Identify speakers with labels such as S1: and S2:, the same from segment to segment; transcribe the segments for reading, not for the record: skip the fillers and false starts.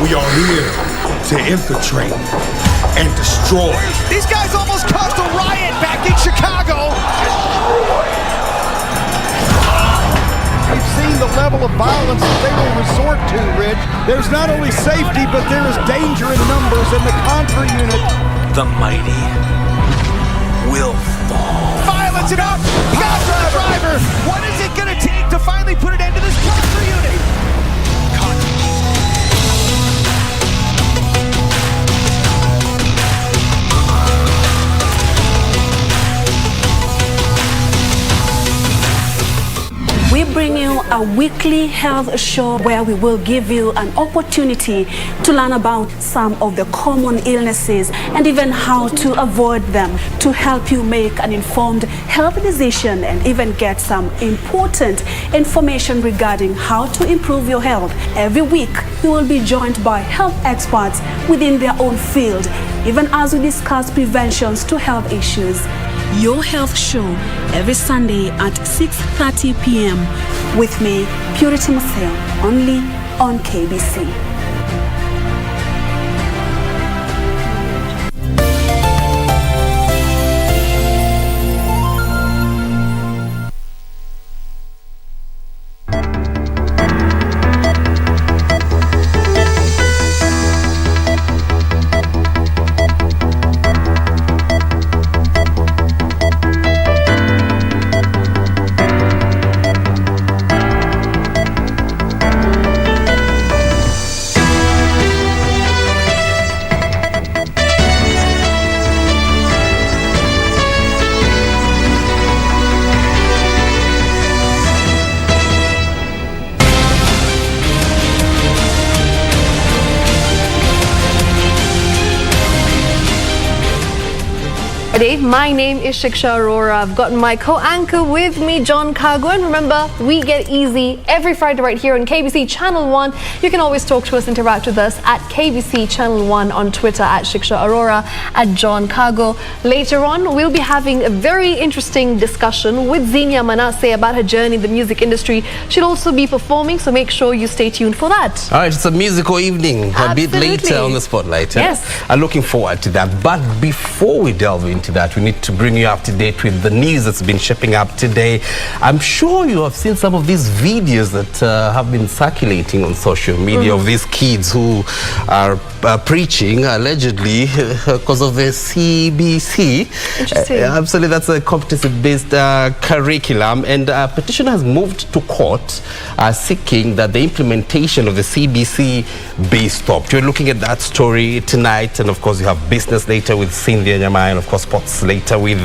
S1: We are here to infiltrate and destroy.
S2: These guys almost caused a riot back in Chicago.
S3: We've seen the level of violence that they will resort to, Rich. There's not only safety, but there is danger in numbers in the Contra unit.
S4: The mighty will fall.
S2: Violence enough! Contra driver! What is it gonna take to finally put an end to this Contra unit?
S5: We bring you a weekly health show where we will give you an opportunity to learn about some of the common illnesses and even how to avoid them, to help you make an informed health decision and even get some important information regarding how to improve your health. Every week, you will be joined by health experts within their own field, even as we discuss preventions to health issues. Your Health Show every Sunday at 6:30 p.m. with me, Purity Museo, only on KBC.
S6: My name is Shiksha Arora. I've got my co-anchor with me, John Kago. And remember, we get easy every Friday right here on KBC Channel 1. You can always talk to us, interact with us at KBC Channel 1 on Twitter at Shiksha Arora, at John Kago. Later on, we'll be having a very interesting discussion with Zinia Manasseh about her journey in the music industry. She'll also be performing, so make sure you stay tuned for that.
S7: All right, it's a musical evening, a bit later on the spotlight.
S6: Yes.
S7: I'm looking forward to that. But before we delve into that, we need to bring you up to date with the news that's been shaping up today. I'm sure you have seen some of these videos that have been circulating on social media of these kids who are preaching allegedly because of the CBC.
S6: Interesting.
S7: Absolutely, that's a competency-based curriculum, and a petition has moved to court seeking that the implementation of the CBC be stopped. We're looking at that story tonight, and of course you have business later with Cynthia Nyamai, and of course sports later with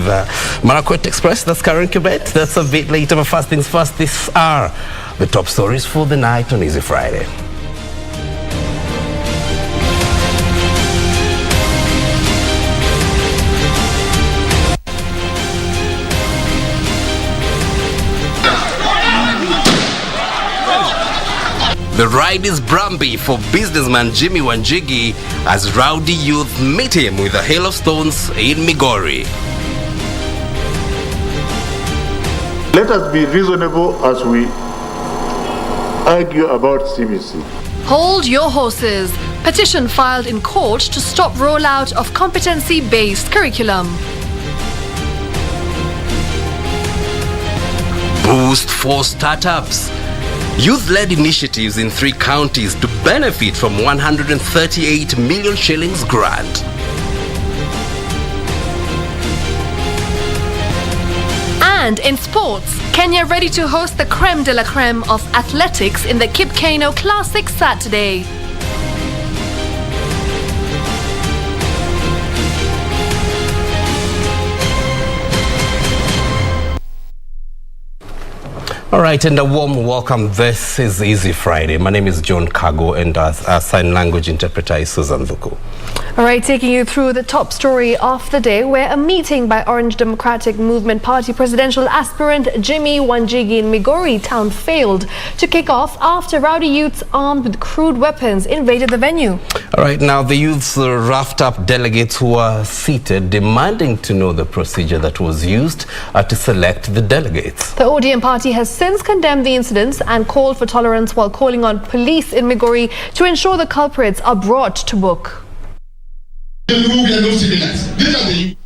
S7: Marakwet Express. That's Karen Kubet. That's a bit later, but first things first, these are the top stories for the night on Easy Friday. The ride is Bramby for businessman Jimmy Wanjigi as rowdy youth meet him with a hail of stones in Migori.
S8: Let us be reasonable as we argue about CBC.
S6: Hold your horses. Petition filed in court to stop rollout of competency-based curriculum.
S7: Boost for startups. Youth-led initiatives in 3 counties to benefit from 138 million shillings grant.
S6: And in sports, Kenya ready to host the creme de la creme of athletics in the Kip Keino Classic Saturday.
S7: All right, and a warm welcome. This is Easy Friday. My name is John Kago, and our sign language interpreter is Susan Dhuku.
S6: All right, taking you through the top story of the day, where a meeting by Orange Democratic Movement Party presidential aspirant Jimmy Wanjigi in Migori town failed to kick off after rowdy youths armed with crude weapons invaded the venue.
S7: All right, now the youths roughed up delegates who were seated, demanding to know the procedure that was used to select the delegates.
S6: The ODM party has since condemned the incidents and called for tolerance while calling on police in Migori to ensure the culprits are brought to book.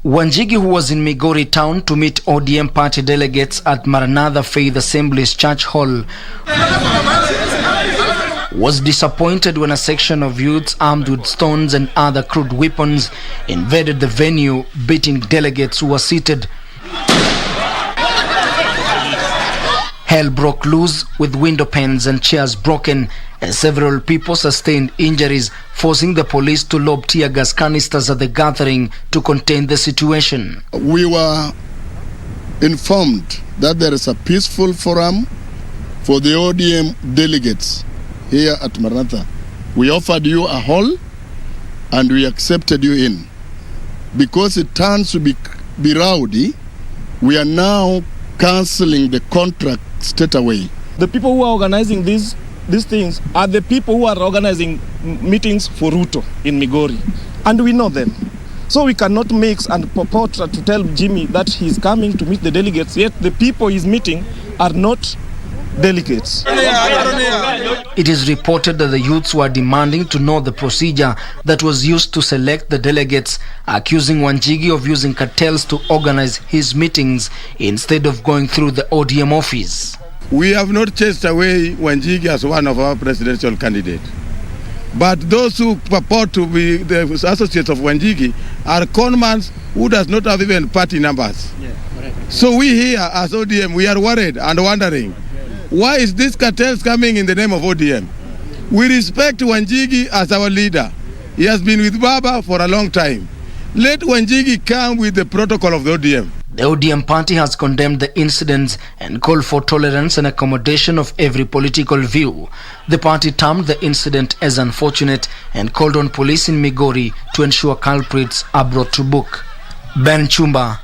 S9: Wanjigi, who was in Migori town to meet ODM party delegates at Maranatha Faith Assembly's Church Hall, was disappointed when a section of youths armed with stones and other crude weapons invaded the venue, beating delegates who were seated. Hell broke loose with window panes and chairs broken, and several people sustained injuries, forcing the police to lob tear gas canisters at the gathering to contain the situation.
S10: We were informed that there is a peaceful forum for the ODM delegates here at Maranatha. We offered you a hall and we accepted you in. Because it turns to be rowdy, we are now cancelling the contract straight away.
S11: The people who are organizing these things are the people who are organizing meetings for Ruto in Migori, and we know them. So we cannot mix and purport to tell Jimmy that he's coming to meet the delegates, yet the people he's meeting are not delegates.
S9: It is reported that the youths were demanding to know the procedure that was used to select the delegates, accusing Wanjigi of using cartels to organize his meetings instead of going through the ODM office.
S10: We have not chased away Wanjigi as one of our presidential candidates. But those who purport to be the associates of Wanjigi are conmans who does not have even party numbers. So we here as ODM, we are worried and wondering, why is this cartels coming in the name of ODM? We respect Wanjigi as our leader. He has been with Baba for a long time. Let Wanjigi come with the protocol of the ODM.
S9: The ODM party has condemned the incidents and called for tolerance and accommodation of every political view. The party termed the incident as unfortunate and called on police in Migori to ensure culprits are brought to book. Ben Chumba.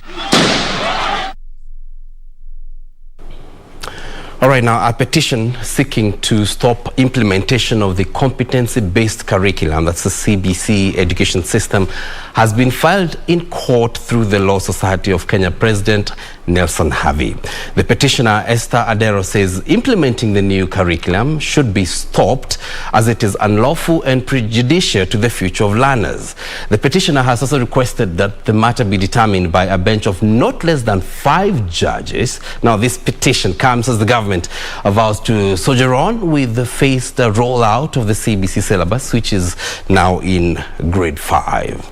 S7: All right, now, a petition seeking to stop implementation of the competency-based curriculum, that's the CBC education system, has been filed in court through the Law Society of Kenya President Nelson Havi. The petitioner, Esther Adero, says implementing the new curriculum should be stopped as it is unlawful and prejudicial to the future of learners. The petitioner has also requested that the matter be determined by a bench of not less than 5 judges. Now, this petition comes as the government vows to soldier on with the phased rollout of the CBC syllabus, which is now in grade 5.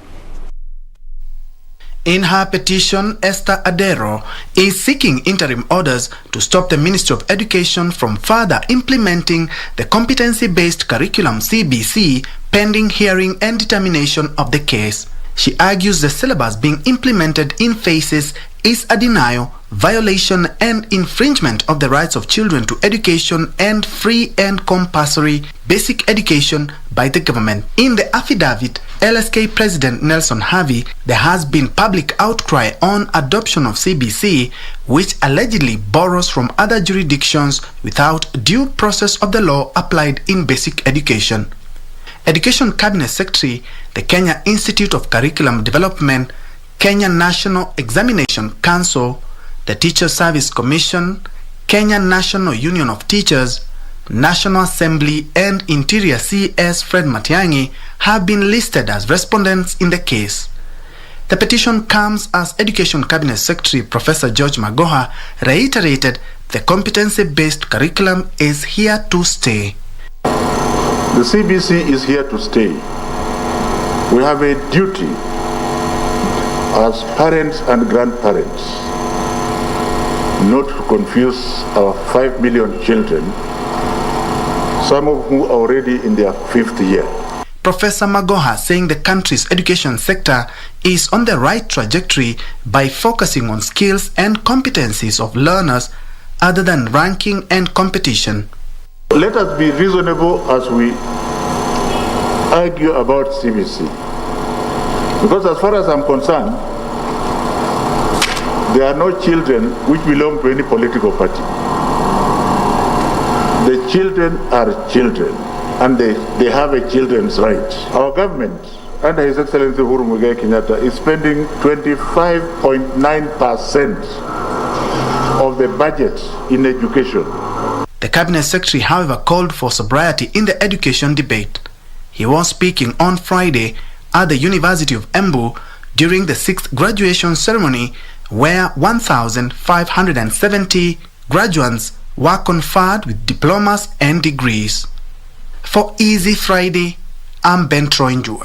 S12: In her petition, Esther Adero is seeking interim orders to stop the Ministry of Education from further implementing the competency-based curriculum CBC pending hearing and determination of the case. She argues the syllabus being implemented in phases is a denial, violation and infringement of the rights of children to education and free and compulsory basic education by the government. In the affidavit, LSK President Nelson Havi, there has been public outcry on adoption of CBC, which allegedly borrows from other jurisdictions without due process of the law applied in basic education. Education Cabinet Secretary, the Kenya Institute of Curriculum Development, Kenya National Examination Council, the Teacher Service Commission, Kenya National Union of Teachers, National Assembly and Interior CS Fred Matiang'i have been listed as respondents in the case. The petition comes as Education Cabinet Secretary Professor George Magoha reiterated the competency-based curriculum is here to stay.
S8: The CBC is here to stay. We have a duty as parents and grandparents not to confuse our 5 million children, some of whom are already in their 5th year.
S12: Professor Magoha saying the country's education sector is on the right trajectory by focusing on skills and competencies of learners other than ranking and competition.
S8: Let us be reasonable as we argue about CBC. Because as far as I'm concerned, there are no children which belong to any political party. The children are children, and they have a children's right. Our government, under His Excellency Uhuru Muigai Kenyatta, is spending 25.9% of the budgets in education.
S12: The Cabinet Secretary, however, called for sobriety in the education debate. He was speaking on Friday at the University of Embu during the 6th graduation ceremony, where 1,570 graduates were conferred with diplomas and degrees. For Easy Friday, I'm Ben Troinjue.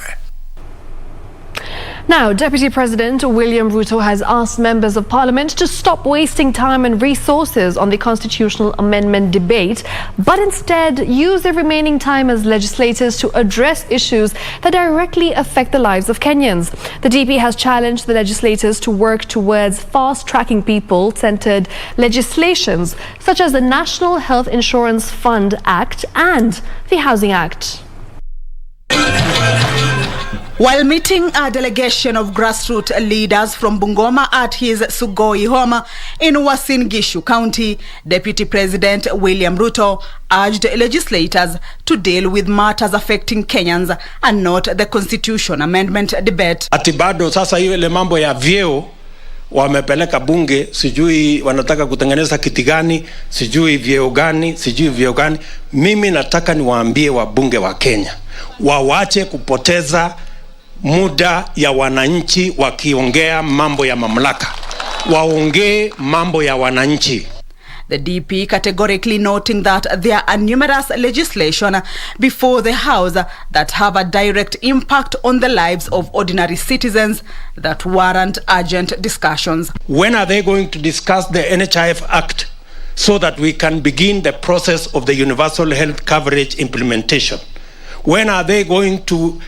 S6: Now, Deputy President William Ruto has asked members of Parliament to stop wasting time and resources on the constitutional amendment debate, but instead use the remaining time as legislators to address issues that directly affect the lives of Kenyans. The DP has challenged the legislators to work towards fast-tracking people-centered legislations such as the National Health Insurance Fund Act and the Housing Act.
S13: While meeting a delegation of grassroots leaders from Bungoma at his Sugoi home in Uasin Gishu County, Deputy President William Ruto urged legislators to deal with matters affecting Kenyans and not the constitution amendment debate.
S14: Ati bado sasa ile mambo ya vyeo wamepeleka bunge, sijui wanataka kutengeneza kiti gani, sijui vyeo gani. Mimi nataka niwaambie wabunge wa Kenya wawache kupoteza muda ya wananchi wakiongea mambo ya mamlaka, waongee mambo ya wananchi.
S13: The DP categorically noting that there are numerous legislation before the House that have a direct impact on the lives of ordinary citizens that warrant urgent discussions.
S14: When are they going to discuss the NHIF Act so that we can begin the process of the universal health coverage implementation? When are they going to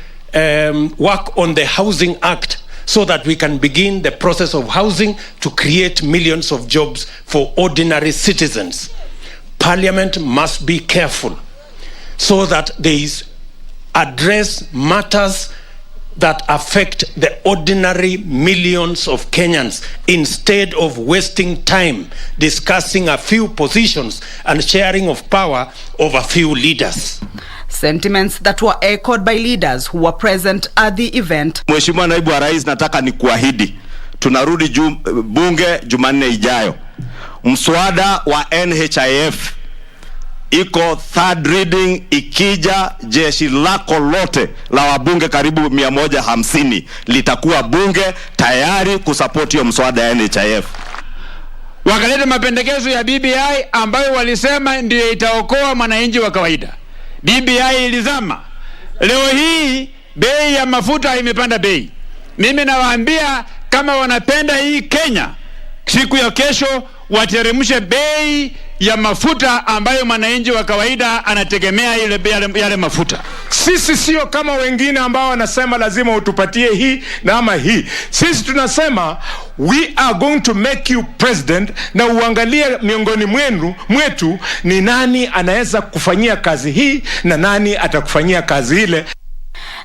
S14: work on the Housing Act so that we can begin the process of housing to create millions of jobs for ordinary citizens? Parliament must be careful so that they address matters that affect the ordinary millions of Kenyans instead of wasting time discussing a few positions and sharing of power of a few leaders.
S13: Sentiments that were echoed by leaders who were present at the event.
S15: Mheshimiwa Naibu wa Rais, nataka ni kuahidi tunarudi bunge Jumanne ijayo. Mswada wa NHIF iko third reading, ikija jeshi lako lote la wabunge karibu 150 litakuwa bunge tayari kusupport hiyo mswada ya NHIF.
S16: Wakaleta mapendekezo ya BBI ambayo walisema ndio itaokoa mwananchi wa kawaida. BBI ilizama. Leo hii bei ya mafuta imepanda bei. Mimi nawaambia kama wanapenda hii Kenya, siku ya kesho wateremshe bei ya mafuta ambayo mwananchi wa kawaida anategemea yale mafuta.
S17: Sisi sio kama wengine ambao wanasema lazima utupatie hii na ama hii. Sisi tunasema we are going to make you president, na uangalie miongoni mwetu ni nani anaweza kufanyia kazi hii na nani atakufanyia kazi ile.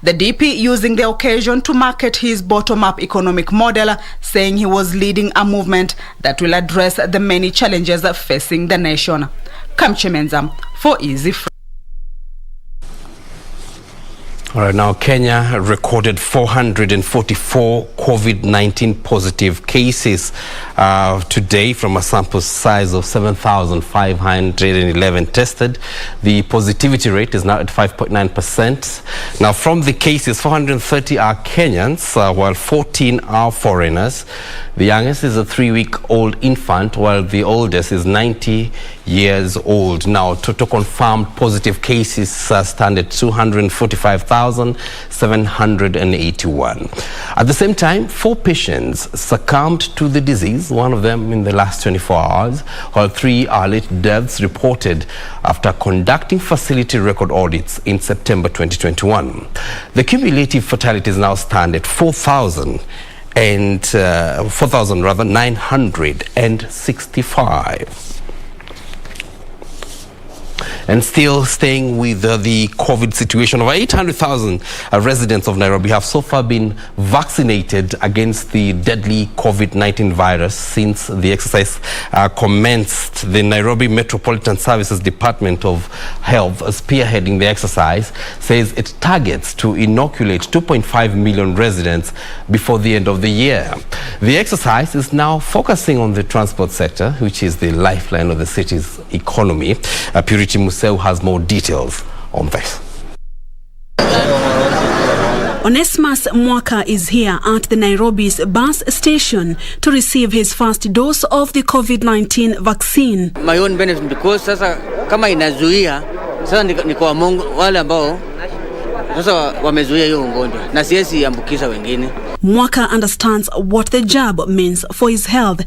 S13: The DP using the occasion to market his bottom-up economic model, saying he was leading a movement that will address the many challenges facing the nation. Kamchemenza for Easy Friday.
S7: All right, now Kenya recorded 444 COVID-19 positive cases today from a sample size of 7,511 tested. The positivity rate is now at 5.9%. Now from the cases, 430 are Kenyans, while 14 are foreigners. The youngest is a 3-week-old infant, while the oldest is 90 years old. Now, total confirmed positive cases stand at 245,781. At the same time, 4 patients succumbed to the disease, one of them in the last 24 hours, while 3 are late deaths reported after conducting facility record audits in September 2021. The cumulative fatalities now stand at 4,965. And still staying with the COVID situation, over 800,000 residents of Nairobi have so far been vaccinated against the deadly COVID-19 virus since the exercise commenced. The Nairobi Metropolitan Services Department of Health, spearheading the exercise, says it targets to inoculate 2.5 million residents before the end of the year. The exercise is now focusing on the transport sector, which is the lifeline of the city's economy. Purity Museu has more details on this.
S5: Onesmus Mwaka is here at the Nairobi's bus station to receive his first dose of the COVID-19 vaccine.
S18: My own benefit, because sasa kama inazuia sasa ni kwa wale ambao sasa wamezuia hiyo ugonjwa na siwezi ambukiza wengine.
S5: Mwaka understands what the jab means for his health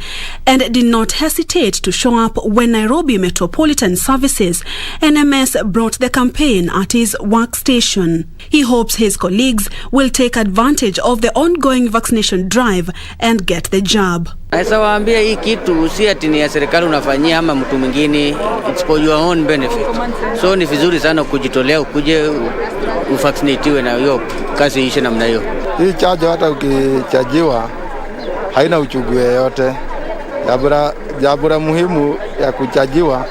S5: and did not hesitate to show up when Nairobi Metropolitan Services NMS brought the campaign at his workstation. He hopes his colleagues will take advantage of the ongoing vaccination drive and get the jab.
S18: Sasa waambia hii kitu si ati ni ya serikali unafanyia ama mtu mwingine, it's for your own benefit. So ni vizuri sana kujitolea ukuje uvaccinatiwe na hiyo kazi ishe namna hiyo.
S19: Hii chanjo hata ukichajiwa haina uchungu yoyote. Jambo muhimu ya kuchajiwa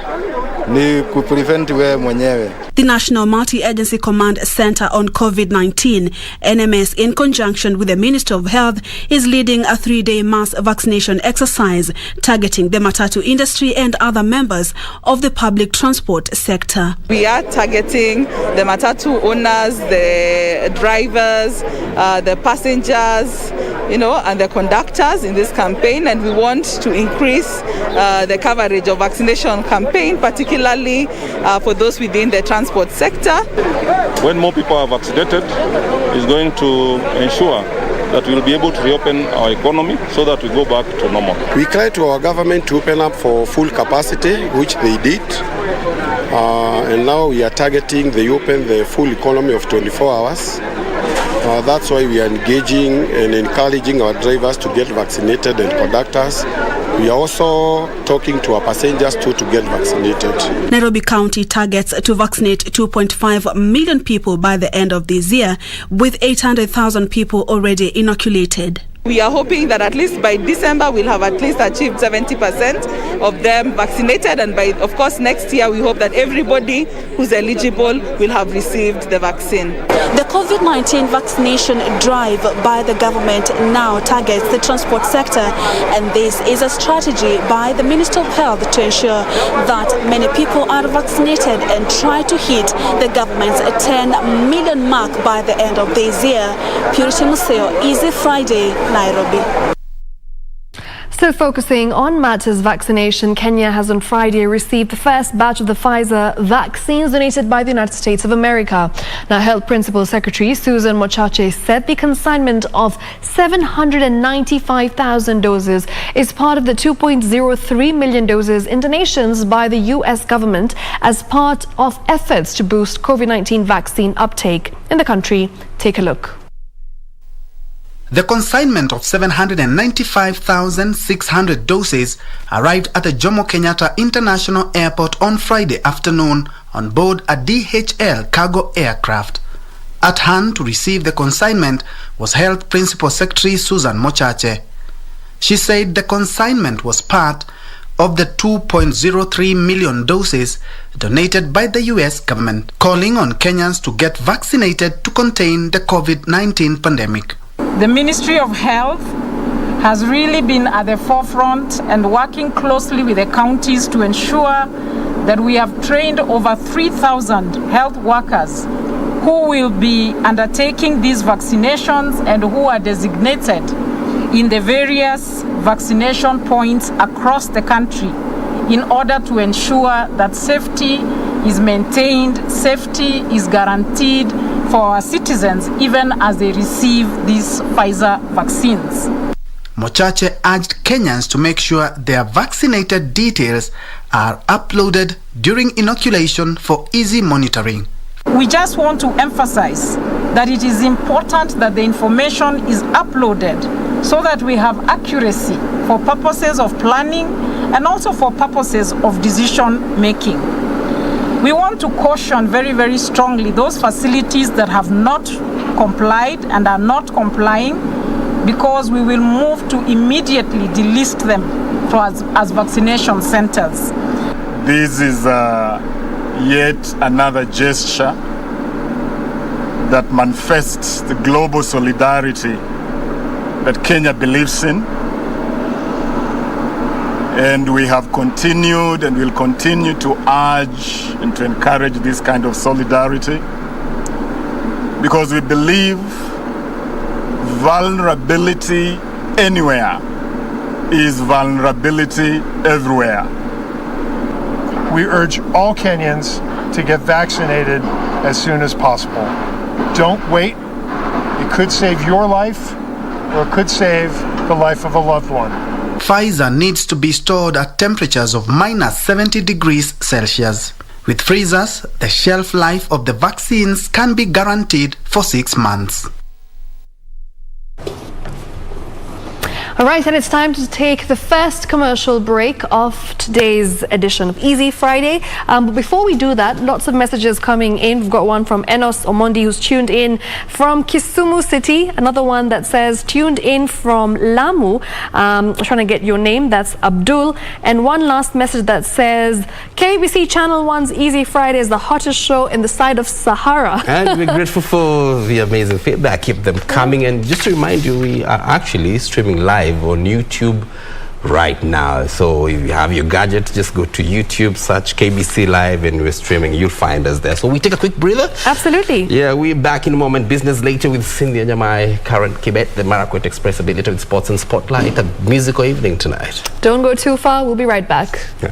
S19: ni kuprevent wewe mwenyewe.
S5: The National Multi-Agency Command Center on COVID-19, NMS, in conjunction with the Minister of Health, is leading a 3-day mass vaccination exercise targeting the matatu industry and other members of the public transport sector.
S20: We are targeting the matatu owners, the drivers, the passengers, and the conductors in this campaign, and we want to increase the coverage of vaccination campaign, particularly for those within the transport sector.
S21: When more people are vaccinated, is going to ensure that we'll be able to reopen our economy so that we go back to normal.
S22: We cried to our government to open up for full capacity, which they did. And now we are targeting they open the full economy of 24 hours. That's why we are engaging and encouraging our drivers to get vaccinated and conductors. We are also talking to our passengers to get vaccinated.
S5: Nairobi County targets to vaccinate 2.5 million people by the end of this year, with 800,000 people already inoculated.
S20: We are hoping that at least by December we'll have at least achieved 70% of them vaccinated, and by, of course, next year we hope that everybody who's eligible will have received the vaccine.
S5: The COVID-19 vaccination drive by the government now targets the transport sector, and this is a strategy by the Minister of Health to ensure that many people are vaccinated and try to hit the government's 10 million mark by the end of this year. Purity Museo, Easy Friday, Nairobi.
S6: Still focusing on matters vaccination, Kenya has on Friday received the first batch of the Pfizer vaccines donated by the United States of America. Now, Health Principal Secretary Susan Mochache said the consignment of 795,000 doses is part of the 2.03 million doses in donations by the U.S. government as part of efforts to boost COVID-19 vaccine uptake in the country. Take a look.
S12: The consignment of 795,600 doses arrived at the Jomo Kenyatta International Airport on Friday afternoon on board a DHL cargo aircraft. At hand to receive the consignment was Health Principal Secretary Susan Mochache. She said the consignment was part of the 2.03 million doses donated by the U.S. government, calling on Kenyans to get vaccinated to contain the COVID-19 pandemic.
S23: The Ministry of Health has really been at the forefront and working closely with the counties to ensure that we have trained over 3,000 health workers who will be undertaking these vaccinations and who are designated in the various vaccination points across the country in order to ensure that safety is maintained, safety is guaranteed for our citizens even as they receive these Pfizer vaccines.
S12: Mochache urged Kenyans to make sure their vaccinated details are uploaded during inoculation for easy monitoring.
S23: We just want to emphasize that it is important that the information is uploaded so that we have accuracy for purposes of planning and also for purposes of decision making. We want to caution very, very strongly those facilities that have not complied and are not complying, because we will move to immediately delist them as vaccination centers.
S1: This is yet another gesture that manifests the global solidarity that Kenya believes in. And we have continued and will continue to urge and to encourage this kind of solidarity, because we believe vulnerability anywhere is vulnerability everywhere.
S3: We urge all Kenyans to get vaccinated as soon as possible. Don't wait. It could save your life, or it could save the life of a loved one.
S12: Pfizer needs to be stored at temperatures of -70 degrees Celsius. With freezers, the shelf life of the vaccines can be guaranteed for 6 months.
S6: All right, and it's time to take the first commercial break of today's edition of Easy Friday. But before we do that, lots of messages coming in. We've got one from Enos Omondi, who's tuned in from Kisumu City. Another one that says, tuned in from Lamu. Trying to get your name. That's Abdul. And one last message that says, KBC Channel 1's Easy Friday is the hottest show in the side of Sahara.
S7: And we're grateful for the amazing feedback. Keep them coming. And just to remind you, we are actually streaming live on YouTube right now. So if you have your gadget, just go to YouTube, search KBC Live, and we're streaming. You'll find us there. So we take a quick breather.
S6: Absolutely.
S7: Yeah, we're back in a moment. Business later with Cynthia Nyamai, Karen Kibet, the Marakwet Express, a bit later with Sports and Spotlight, a musical evening tonight.
S6: Don't go too far. We'll be right back.
S7: Yeah.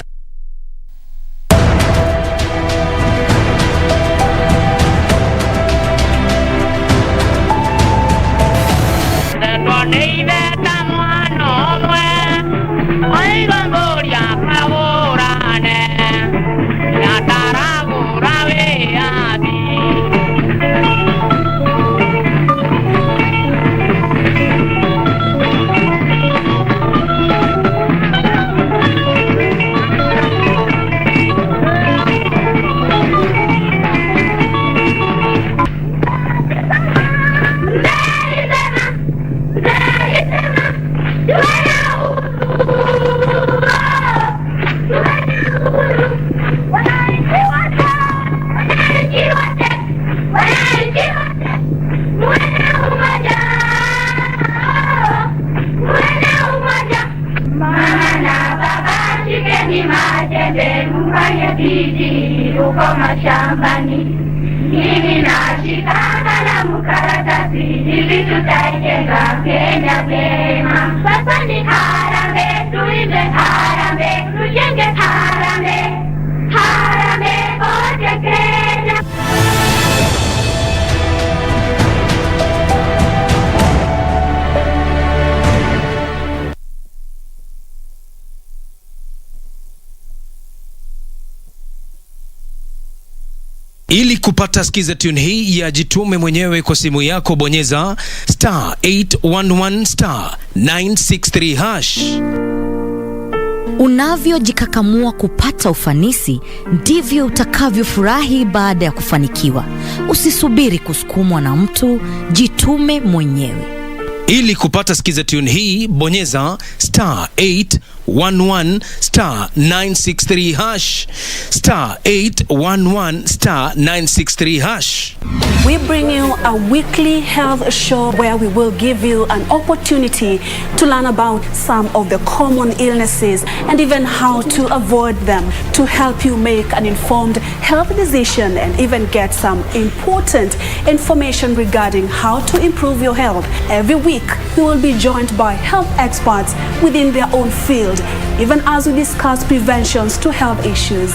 S4: Ili kupata skiza tune hii ya jitume mwenyewe kwa simu yako, bonyeza *811 *963 hash.
S24: Unavyojikakamua kupata ufanisi, ndivyo utakavyofurahi baada ya kufanikiwa. Usisubiri kusukumwa na mtu, jitume mwenyewe.
S4: Ili kupata skiza tune hii, bonyeza *811 *963 hash, *811 *963 hash.
S5: We bring you a weekly health show where we will give you an opportunity to learn about some of the common illnesses and even how to avoid them, to help you make an informed health decision and even get some important information regarding how to improve your health. Every week, we will be joined by health experts within their own field, even as we discuss preventions to health issues.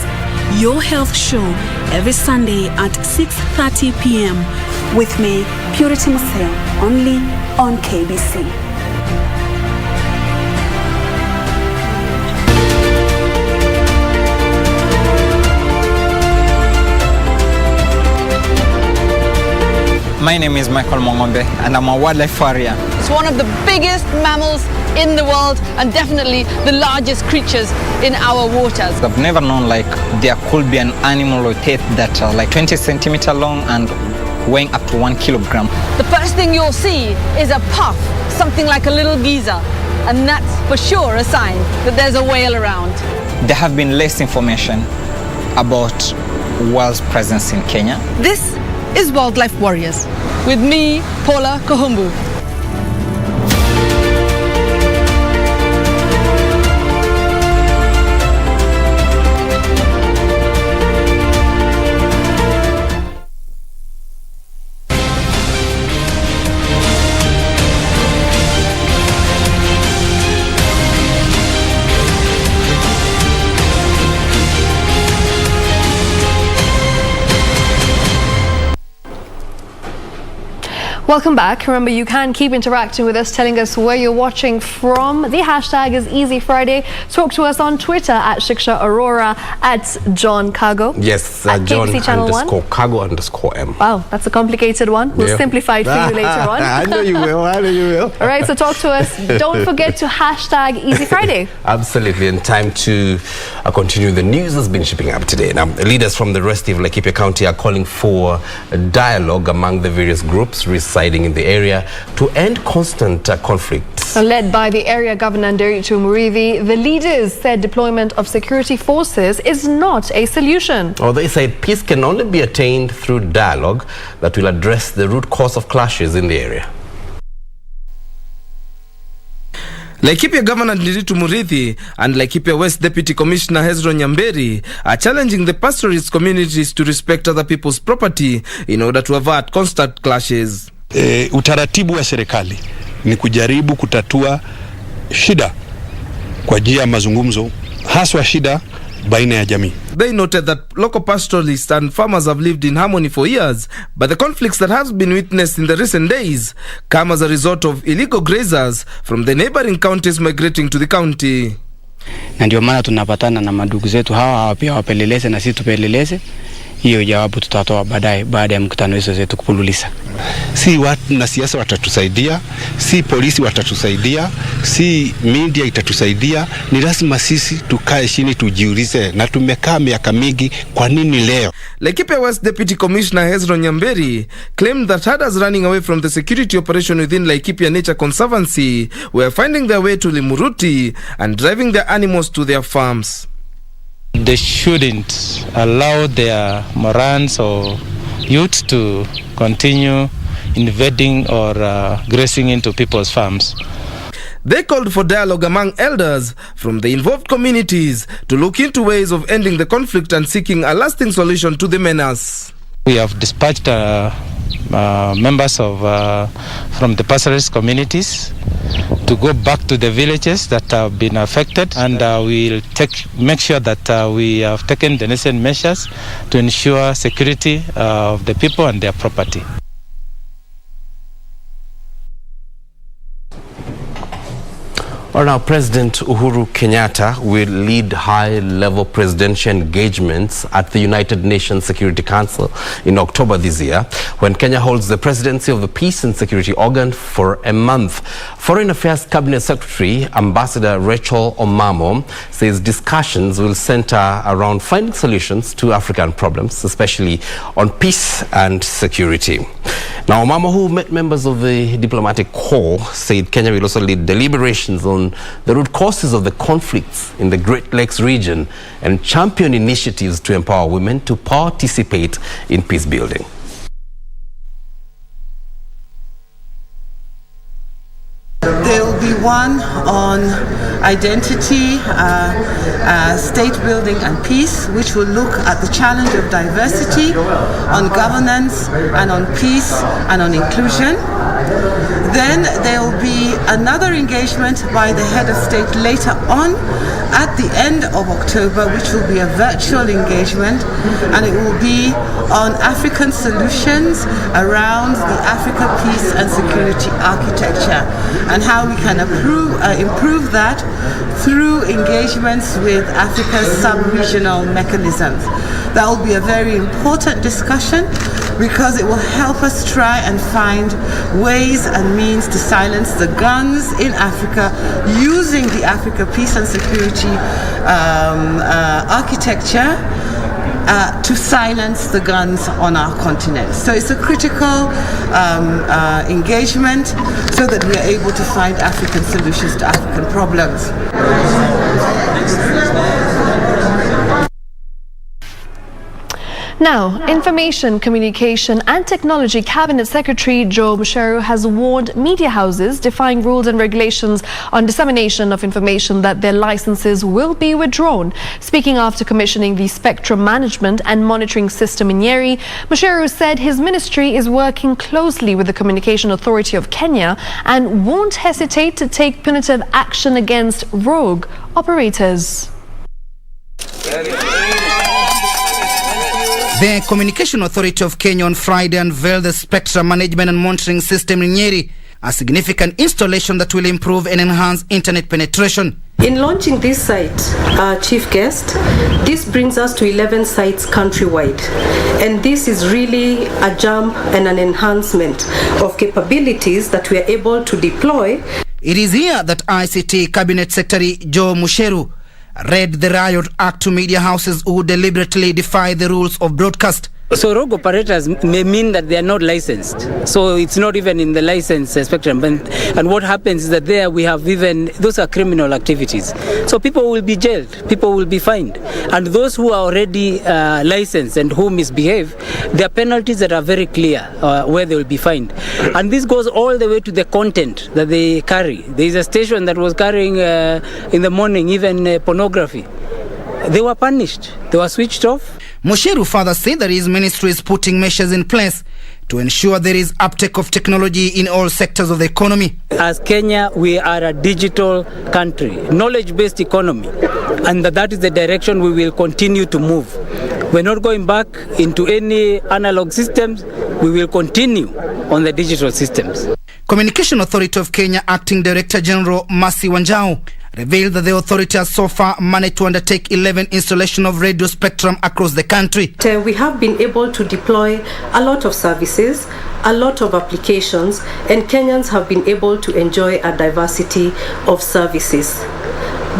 S5: Your Health Show every Sunday at 6:30 p.m. with me, Purity Museo, only on KBC.
S25: My name is Michael Mongombe and I'm a wildlife warrior.
S2: It's one of the biggest mammals in the world and definitely the largest creatures in our waters.
S9: I've never known like there could be an animal with teeth that are like 20 centimeters long and weighing up to 1 kilogram.
S2: The first thing you'll see is a puff, something like a little geyser, and that's for sure a sign that there's a whale around.
S9: There have been less information about whales' presence in Kenya.
S2: This is Wildlife Warriors with me, Paula Kahumbu.
S6: Welcome back. Remember, you can keep interacting with us, telling us where you're watching from. The hashtag is Easy Friday. Talk to us on Twitter at Shiksha Arora, at John Kago.
S7: Yes,
S6: at
S7: John
S6: KBC Channel
S7: _Kago_M.
S6: Wow, that's a complicated one. We'll simplify it for you later on.
S7: I know you will.
S6: All right, so talk to us. Don't forget to hashtag Easy Friday.
S7: Absolutely, and time to continue. The news has been shipping up today. Now, leaders from the rest of Laikipia County are calling for a dialogue among the various groups residing in the area to end constant conflicts.
S6: Led by the area governor Nderitu Murithi, the leaders said deployment of security forces is not a solution.
S7: They said peace can only be attained through dialogue that will address the root cause of clashes in the area.
S10: Laikipia Governor Nderitu Murithi and Laikipia West Deputy Commissioner Hezron Nyamberi are challenging the pastoralist communities to respect other people's property in order to avert constant clashes.
S11: Utaratibu wa serikali ni kujaribu kutatua shida kwa njia ya mazungumzo, haswa shida baina ya jamii.
S10: They noted that local pastoralists and farmers have lived in harmony for years, but the conflicts that have been witnessed in the recent days come as a result of illegal grazers from the neighboring counties migrating to the county.
S25: Na ndio maana tunapatana na madugu zetu hawa pia wapeleleze na sisi tupeleleze. Hiyo jawabu tutatoa baadaye baada ya mkutano hizo zetu kupululisa.
S11: Si watu na siasa watatusaidia, si polisi watatusaidia, si media itatusaidia. Ni lazima sisi tukae chini tujiulize, na tumekaa miaka mingi, kwa nini leo?
S10: Laikipia West Deputy Commissioner Hezron Nyamberi claimed that herders running away from the security operation within Laikipia Nature Conservancy were finding their way to Limuruti and driving their animals to their farms.
S26: They shouldn't allow their morans or youths to continue invading or grazing into people's farms.
S10: They called for dialogue among elders from the involved communities to look into ways of ending the conflict and seeking a lasting solution to the menace.
S26: We have dispatched members of from the pastoralist communities to go back to the villages that have been affected, and we'll make sure that we have taken the necessary measures to ensure security of the people and their property.
S7: Now, President Uhuru Kenyatta will lead high-level presidential engagements at the United Nations Security Council in October this year, when Kenya holds the presidency of the Peace and Security Organ for a month. Foreign Affairs Cabinet Secretary Ambassador Rachel Omamo says discussions will center around finding solutions to African problems, especially on peace and security. Now, Omamo, who met members of the diplomatic corps, said Kenya will also lead deliberations on the root causes of the conflicts in the Great Lakes region and champion initiatives to empower women to participate in peace building.
S27: There will be one on identity, state building and peace, which will look at the challenge of diversity, on governance and on peace and on inclusion. Then there will be another engagement by the head of state later on at the end of October, which will be a virtual engagement, and it will be on African solutions around the Africa peace and security architecture and how we can improve that through engagements with Africa's sub-regional mechanisms. That will be a very important discussion because it will help us try and find ways and means to silence the guns in Africa using the Africa Peace and Security architecture to silence the guns on our continent. So it's a critical engagement so that we are able to find African solutions to African problems.
S6: Now, Information, Communication and Technology Cabinet Secretary Joe Musheru has warned media houses defying rules and regulations on dissemination of information that their licenses will be withdrawn. Speaking after commissioning the Spectrum Management and Monitoring System in Nyeri, Musheru said his ministry is working closely with the Communication Authority of Kenya and won't hesitate to take punitive action against rogue operators.
S8: The Communication Authority of Kenya on Friday unveiled the Spectrum Management and Monitoring System in Nyeri, a significant installation that will improve and enhance internet penetration.
S13: In launching this site, Chief Guest, this brings us to 11 sites countrywide. And this is really a jump and an enhancement of capabilities that we are able to deploy.
S8: It is here that ICT Cabinet Secretary Joe Musheru read the Riot Act to media houses who deliberately defy the rules of broadcast.
S14: So rogue operators may mean that they are not licensed. So it's not even in the license spectrum. And what happens is that there we have even, those are criminal activities. So people will be jailed, people will be fined. And those who are already licensed and who misbehave, there are penalties that are very clear where they will be fined. And this goes all the way to the content that they carry. There is a station that was carrying in the morning even pornography. They were punished, they were switched off.
S8: Musheru further said that his ministry is putting measures in place to ensure there is uptake of technology in all sectors of the economy.
S14: As Kenya, we are a digital country, knowledge-based economy, and that is the direction we will continue to move. We're not going back into any analog systems, we will continue on the digital systems.
S8: Communication Authority of Kenya Acting Director General Mercy Wanjau revealed that the authority has so far managed to undertake 11 installation of radio spectrum across the country.
S13: We have been able to deploy a lot of services, a lot of applications, and Kenyans have been able to enjoy a diversity of services.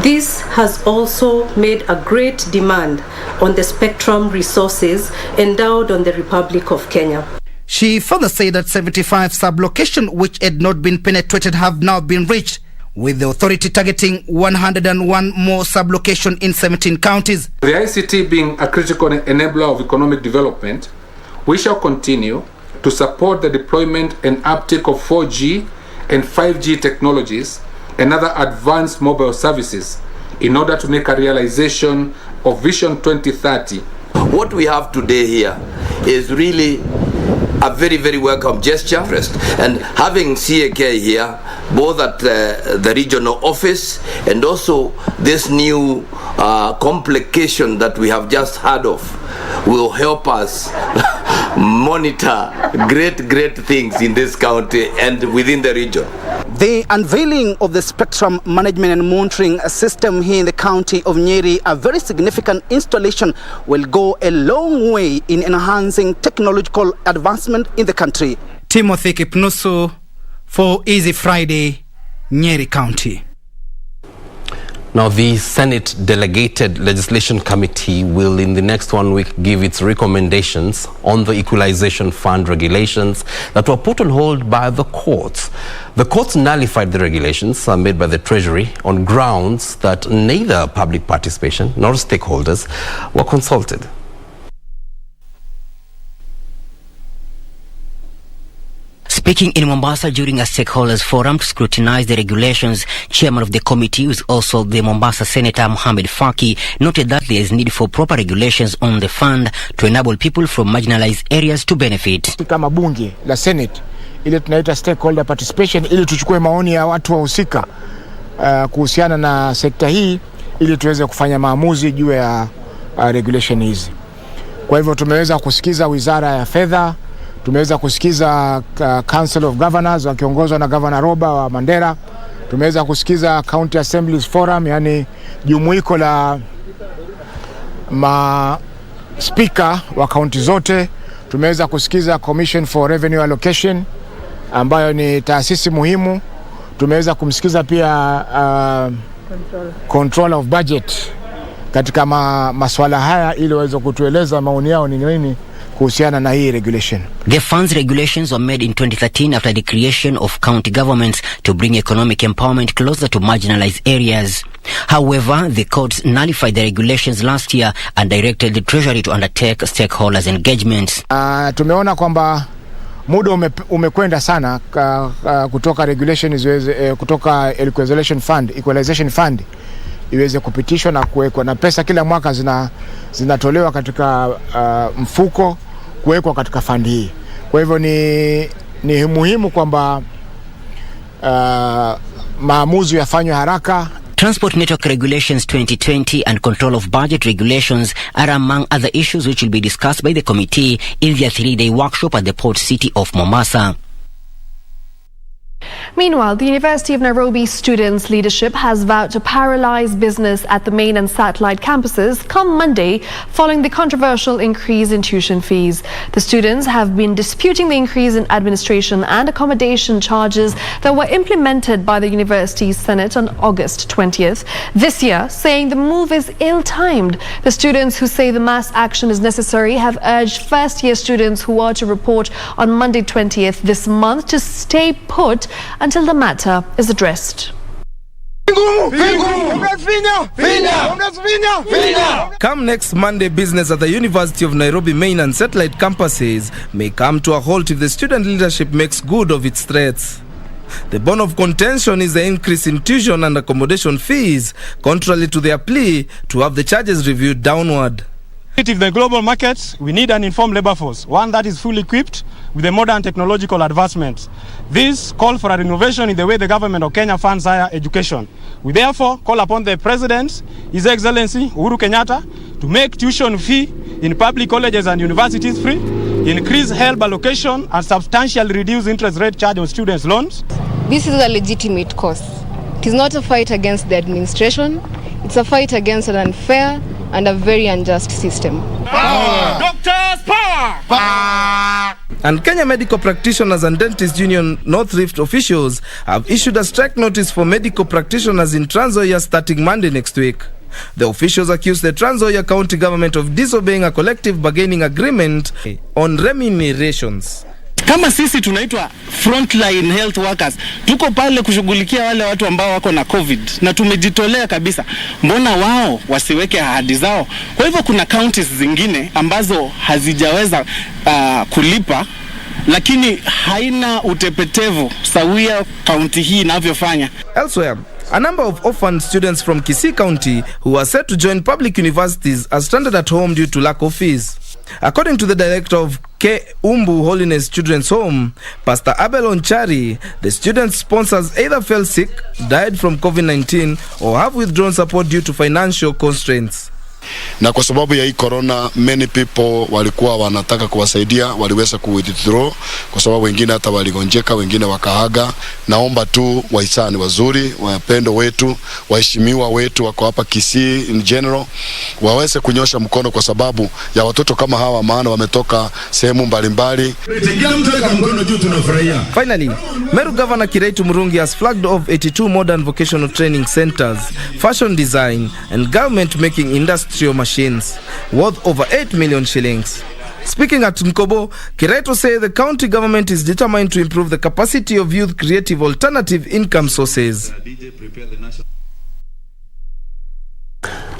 S13: This has also made a great demand on the spectrum resources endowed on the Republic of Kenya.
S8: She further said that 75 sub-locations which had not been penetrated have now been reached, with the authority targeting 101 more sub-locations in 17 counties.
S15: The ICT being a critical enabler of economic development, we shall continue to support the deployment and uptake of 4G and 5G technologies and other advanced mobile services in order to make a realization of Vision 2030.
S16: What we have today here is really a very, very welcome gesture. And having CAK here, both at the regional office and also this new complication that we have just heard of, will help us monitor great things in this county and within the region.
S8: The unveiling of the Spectrum Management and Monitoring System here in the county of Nyeri, a very significant installation, will go a long way in enhancing technological advancement in the country. Timothy Kipnusu for Easy Friday, Nyeri County.
S7: Now, the Senate Delegated Legislation Committee will in the next 1 week give its recommendations on the Equalization Fund regulations that were put on hold by the courts. The courts nullified the regulations made by the Treasury on grounds that neither public participation nor stakeholders were consulted.
S17: Speaking in Mombasa during a stakeholders forum to scrutinize the regulations, chairman of the committee, who is also the Mombasa Senator Mohamed Faki, noted that there is need for proper regulations on the fund to enable people from marginalized areas to benefit.
S18: Kama bunge la Senate, ile tunaita stakeholder participation, ili tuchukue maoni ya watu wahusika kuhusiana na sekta hii, ili tuweze kufanya maamuzi juu ya regulation hizi. Kwa hivyo tumeweza kusikiza Wizara ya Fedha, tumeweza kusikiza Council of Governors wakiongozwa na Governor Roba wa Mandera, tumeweza kusikiza County Assemblies Forum, yani jumuiko la speaker wa kaunti zote, tumeweza kusikiza Commission for Revenue Allocation ambayo ni taasisi muhimu. Tumeweza kumsikiza pia Control of Budget katika masuala haya ili waweze kutueleza maoni yao ni nini kuhusiana na hii regulation.
S17: The funds regulations were made in 2013 after the creation of county governments to bring economic empowerment closer to marginalized areas. However, the courts nullified the regulations last year and directed the Treasury to undertake stakeholders engagements.
S18: Tumeona kwamba muda umekwenda sana kutoka regulations kutoka equalization fund iweze kupitishwa na kuwekwa, na pesa kila mwaka zinatolewa katika mfuko kuwekwa katika fund hii. Kwa hivyo ni muhimu kwamba maamuzi yafanywe haraka.
S17: Transport Network Regulations 2020 and Control of Budget Regulations are among other issues which will be discussed by the committee in their 3-day workshop at the port city of Mombasa.
S6: Meanwhile, the University of Nairobi students' leadership has vowed to paralyze business at the main and satellite campuses come Monday following the controversial increase in tuition fees. The students have been disputing the increase in administration and accommodation charges that were implemented by the university's Senate on August 20th this year, saying the move is ill-timed. The students who say the mass action is necessary have urged first-year students who are to report on Monday 20th this month to stay put until the matter is addressed.
S10: Come next Monday, business at the University of Nairobi main and satellite campuses may come to a halt if the student leadership makes good of its threats. The bone of contention is the increase in tuition and accommodation fees, contrary to their plea to have the charges reviewed downward.
S1: In the global markets, we need an informed labor force, one that is fully equipped with the modern technological advancements. This call for a renovation in the way the government of Kenya funds higher education. We therefore call upon the President, His Excellency Uhuru Kenyatta, to make tuition fee in public colleges and universities free, increase help allocation and substantially reduce interest rate charge on students' loans.
S3: This is a legitimate cause. It is not a fight against the administration, it's a fight against an unfair and a very unjust system.
S10: Power! Doctors, power! Power! And Kenya Medical Practitioners and Dentists Union North Rift officials have issued a strike notice for medical practitioners in Trans Nzoia starting Monday next week. The officials accuse the Trans Nzoia County government of disobeying a collective bargaining agreement on remunerations.
S19: Kama sisi tunaitwa frontline health workers, tuko pale kushughulikia wale watu ambao wako na COVID na tumejitolea kabisa. Mbona wao wasiweke ahadi zao? Kwa hivyo kuna counties zingine ambazo hazijaweza kulipa, lakini haina utepetevu sawia county hii inavyofanya.
S10: Elsewhere, a number of orphaned students from Kisii County who are set to join public universities are stranded at home due to lack of fees. According to the director of Umbu Holiness Children's Home, Pastor Abel Onchari, the students' sponsors either fell sick, died from COVID-19, or have withdrawn support due to financial constraints.
S20: Na kwa sababu ya hii corona, many people walikuwa wanataka kuwasaidia, waliweza kuwithdraw kwa sababu wengine hata waligonjeka, wengine wakahaga. Naomba tu wahisani wazuri, wapendo wetu, waheshimiwa wetu wako hapa Kisii in general, waweze kunyosha mkono kwa sababu ya watoto kama hawa, maana wametoka sehemu mbalimbali.
S10: Finally, Meru Governor Kiraitu Murungi has flagged off 82 modern vocational training centers, fashion design and garment making industrial machines worth over 8 million shillings. Speaking at Nkobo, Kiraitu said the county government is determined to improve the capacity of youth creative alternative income sources.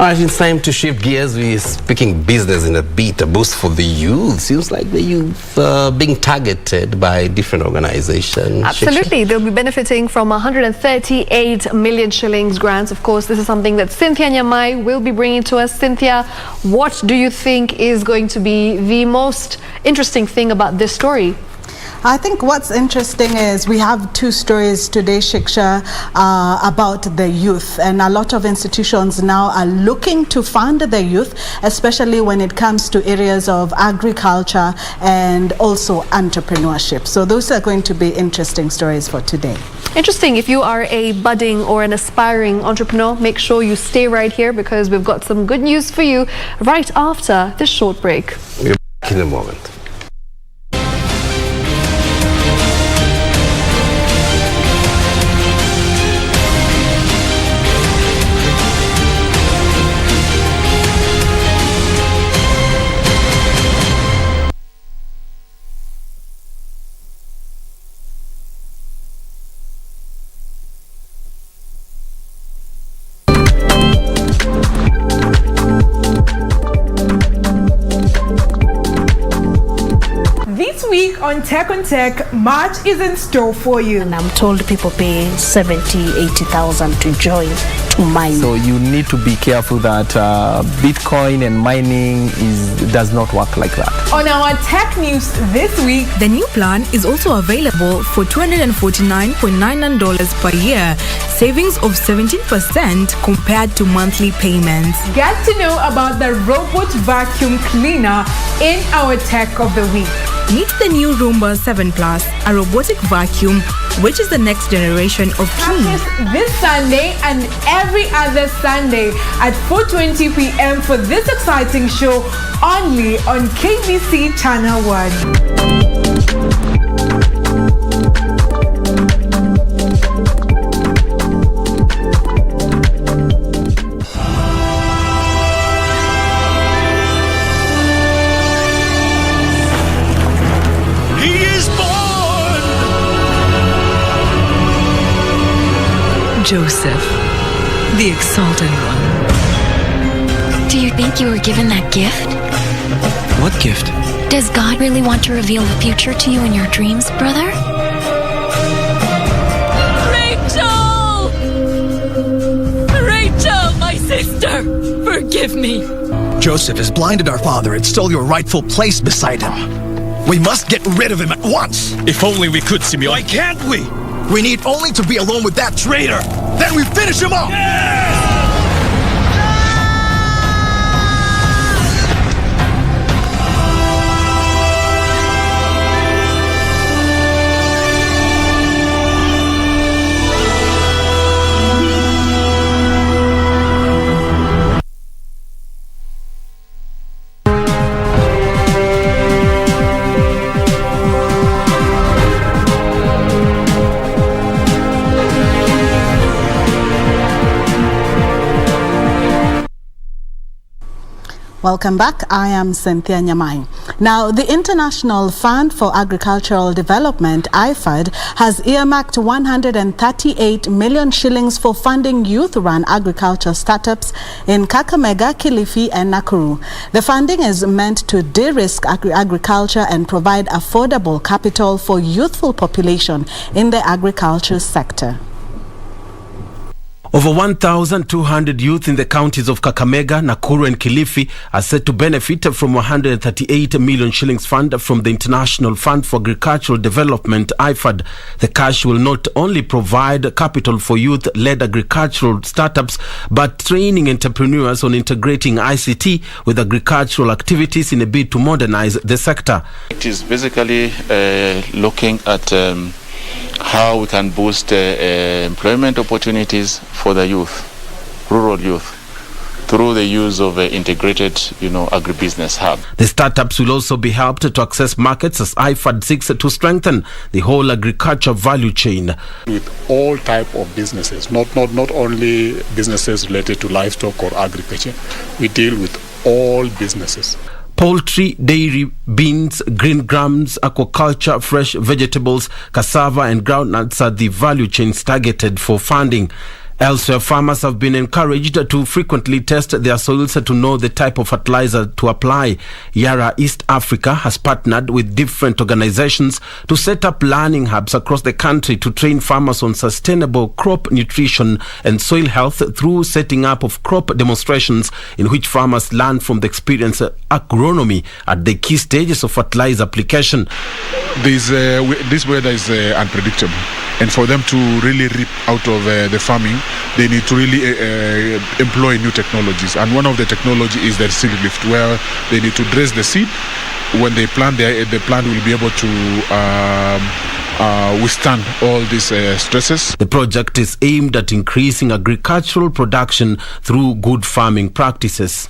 S7: Alright, it's time to shift gears. We're speaking business in a bit, a boost for the youth. Seems like the youth being targeted by different organizations.
S6: Absolutely. They'll be benefiting from 138 million shillings grants. Of course, this is something that Cynthia Nyamai will be bringing to us. Cynthia, what do you think is going to be the most interesting thing about this story?
S21: I think what's interesting is we have two stories today, Shiksha, about the youth, and a lot of institutions now are looking to fund the youth, especially when it comes to areas of agriculture and also entrepreneurship. So those are going to be interesting stories for today.
S6: Interesting. If you are a budding or an aspiring entrepreneur, make sure you stay right here because we've got some good news for you right after this short break.
S7: We're back in a moment.
S4: On Tech, March is in store for you.
S5: And I'm told people pay 70,000-80,000 to join to mine.
S9: So you need to be careful that Bitcoin and mining does not work like that.
S4: On our tech news this week,
S12: the new plan is also available for $249.99 per year, savings of 17% compared to monthly payments.
S4: Get to know about the robot vacuum cleaner in our tech of the week.
S12: Meet the new Roomba 7 Plus, a robotic vacuum, which is the next generation of clean.
S4: This Sunday and every other Sunday at 4:20 p.m. for this exciting show only on KBC Channel 1.
S22: Joseph, the exalted one.
S23: Do you think you were given that gift?
S22: What gift?
S23: Does God really want to reveal the future to you in your dreams, brother?
S22: Rachel! Rachel, my sister! Forgive me.
S24: Joseph has blinded our father and stole your rightful place beside him. We must get rid of him at once.
S28: If only we could, Simeon.
S24: Why can't we? We need only to be alone with that traitor. Then we finish him off!
S28: Yes!
S21: Welcome back. I am Cynthia Nyamai. Now, the International Fund for Agricultural Development, IFAD, has earmarked 138 million shillings for funding youth-run agriculture startups in Kakamega, Kilifi, and Nakuru. The funding is meant to de-risk agriculture and provide affordable capital for youthful population in the agriculture sector.
S29: Over 1,200 youth in the counties of Kakamega, Nakuru and Kilifi are set to benefit from 138 million shillings fund from the International Fund for Agricultural Development, IFAD. The cash will not only provide capital for youth-led agricultural startups, but training entrepreneurs on integrating ICT with agricultural activities in a bid to modernize the sector.
S30: It is basically looking at how we can boost employment opportunities for the youth, rural youth, through the use of integrated, agribusiness hub.
S29: The startups will also be helped to access markets as IFAD seeks to strengthen the whole agriculture value chain.
S31: With all type of businesses, not only businesses related to livestock or agriculture, we deal with all businesses.
S29: Poultry, dairy, beans, green grams, aquaculture, fresh vegetables, cassava and groundnuts are the value chains targeted for funding. Elsewhere, farmers have been encouraged to frequently test their soils to know the type of fertilizer to apply. Yara East Africa has partnered with different organizations to set up learning hubs across the country to train farmers on sustainable crop nutrition and soil health through setting up of crop demonstrations in which farmers learn from the experience agronomy at the key stages of fertilizer application.
S31: This weather is unpredictable, and for them to really reap out of the farming, they need to really employ new technologies. And one of the technology is the seed lift, where they need to dress the seed. When they plant, the plant will be able to withstand all these stresses.
S29: The project is aimed at increasing agricultural production through good farming practices.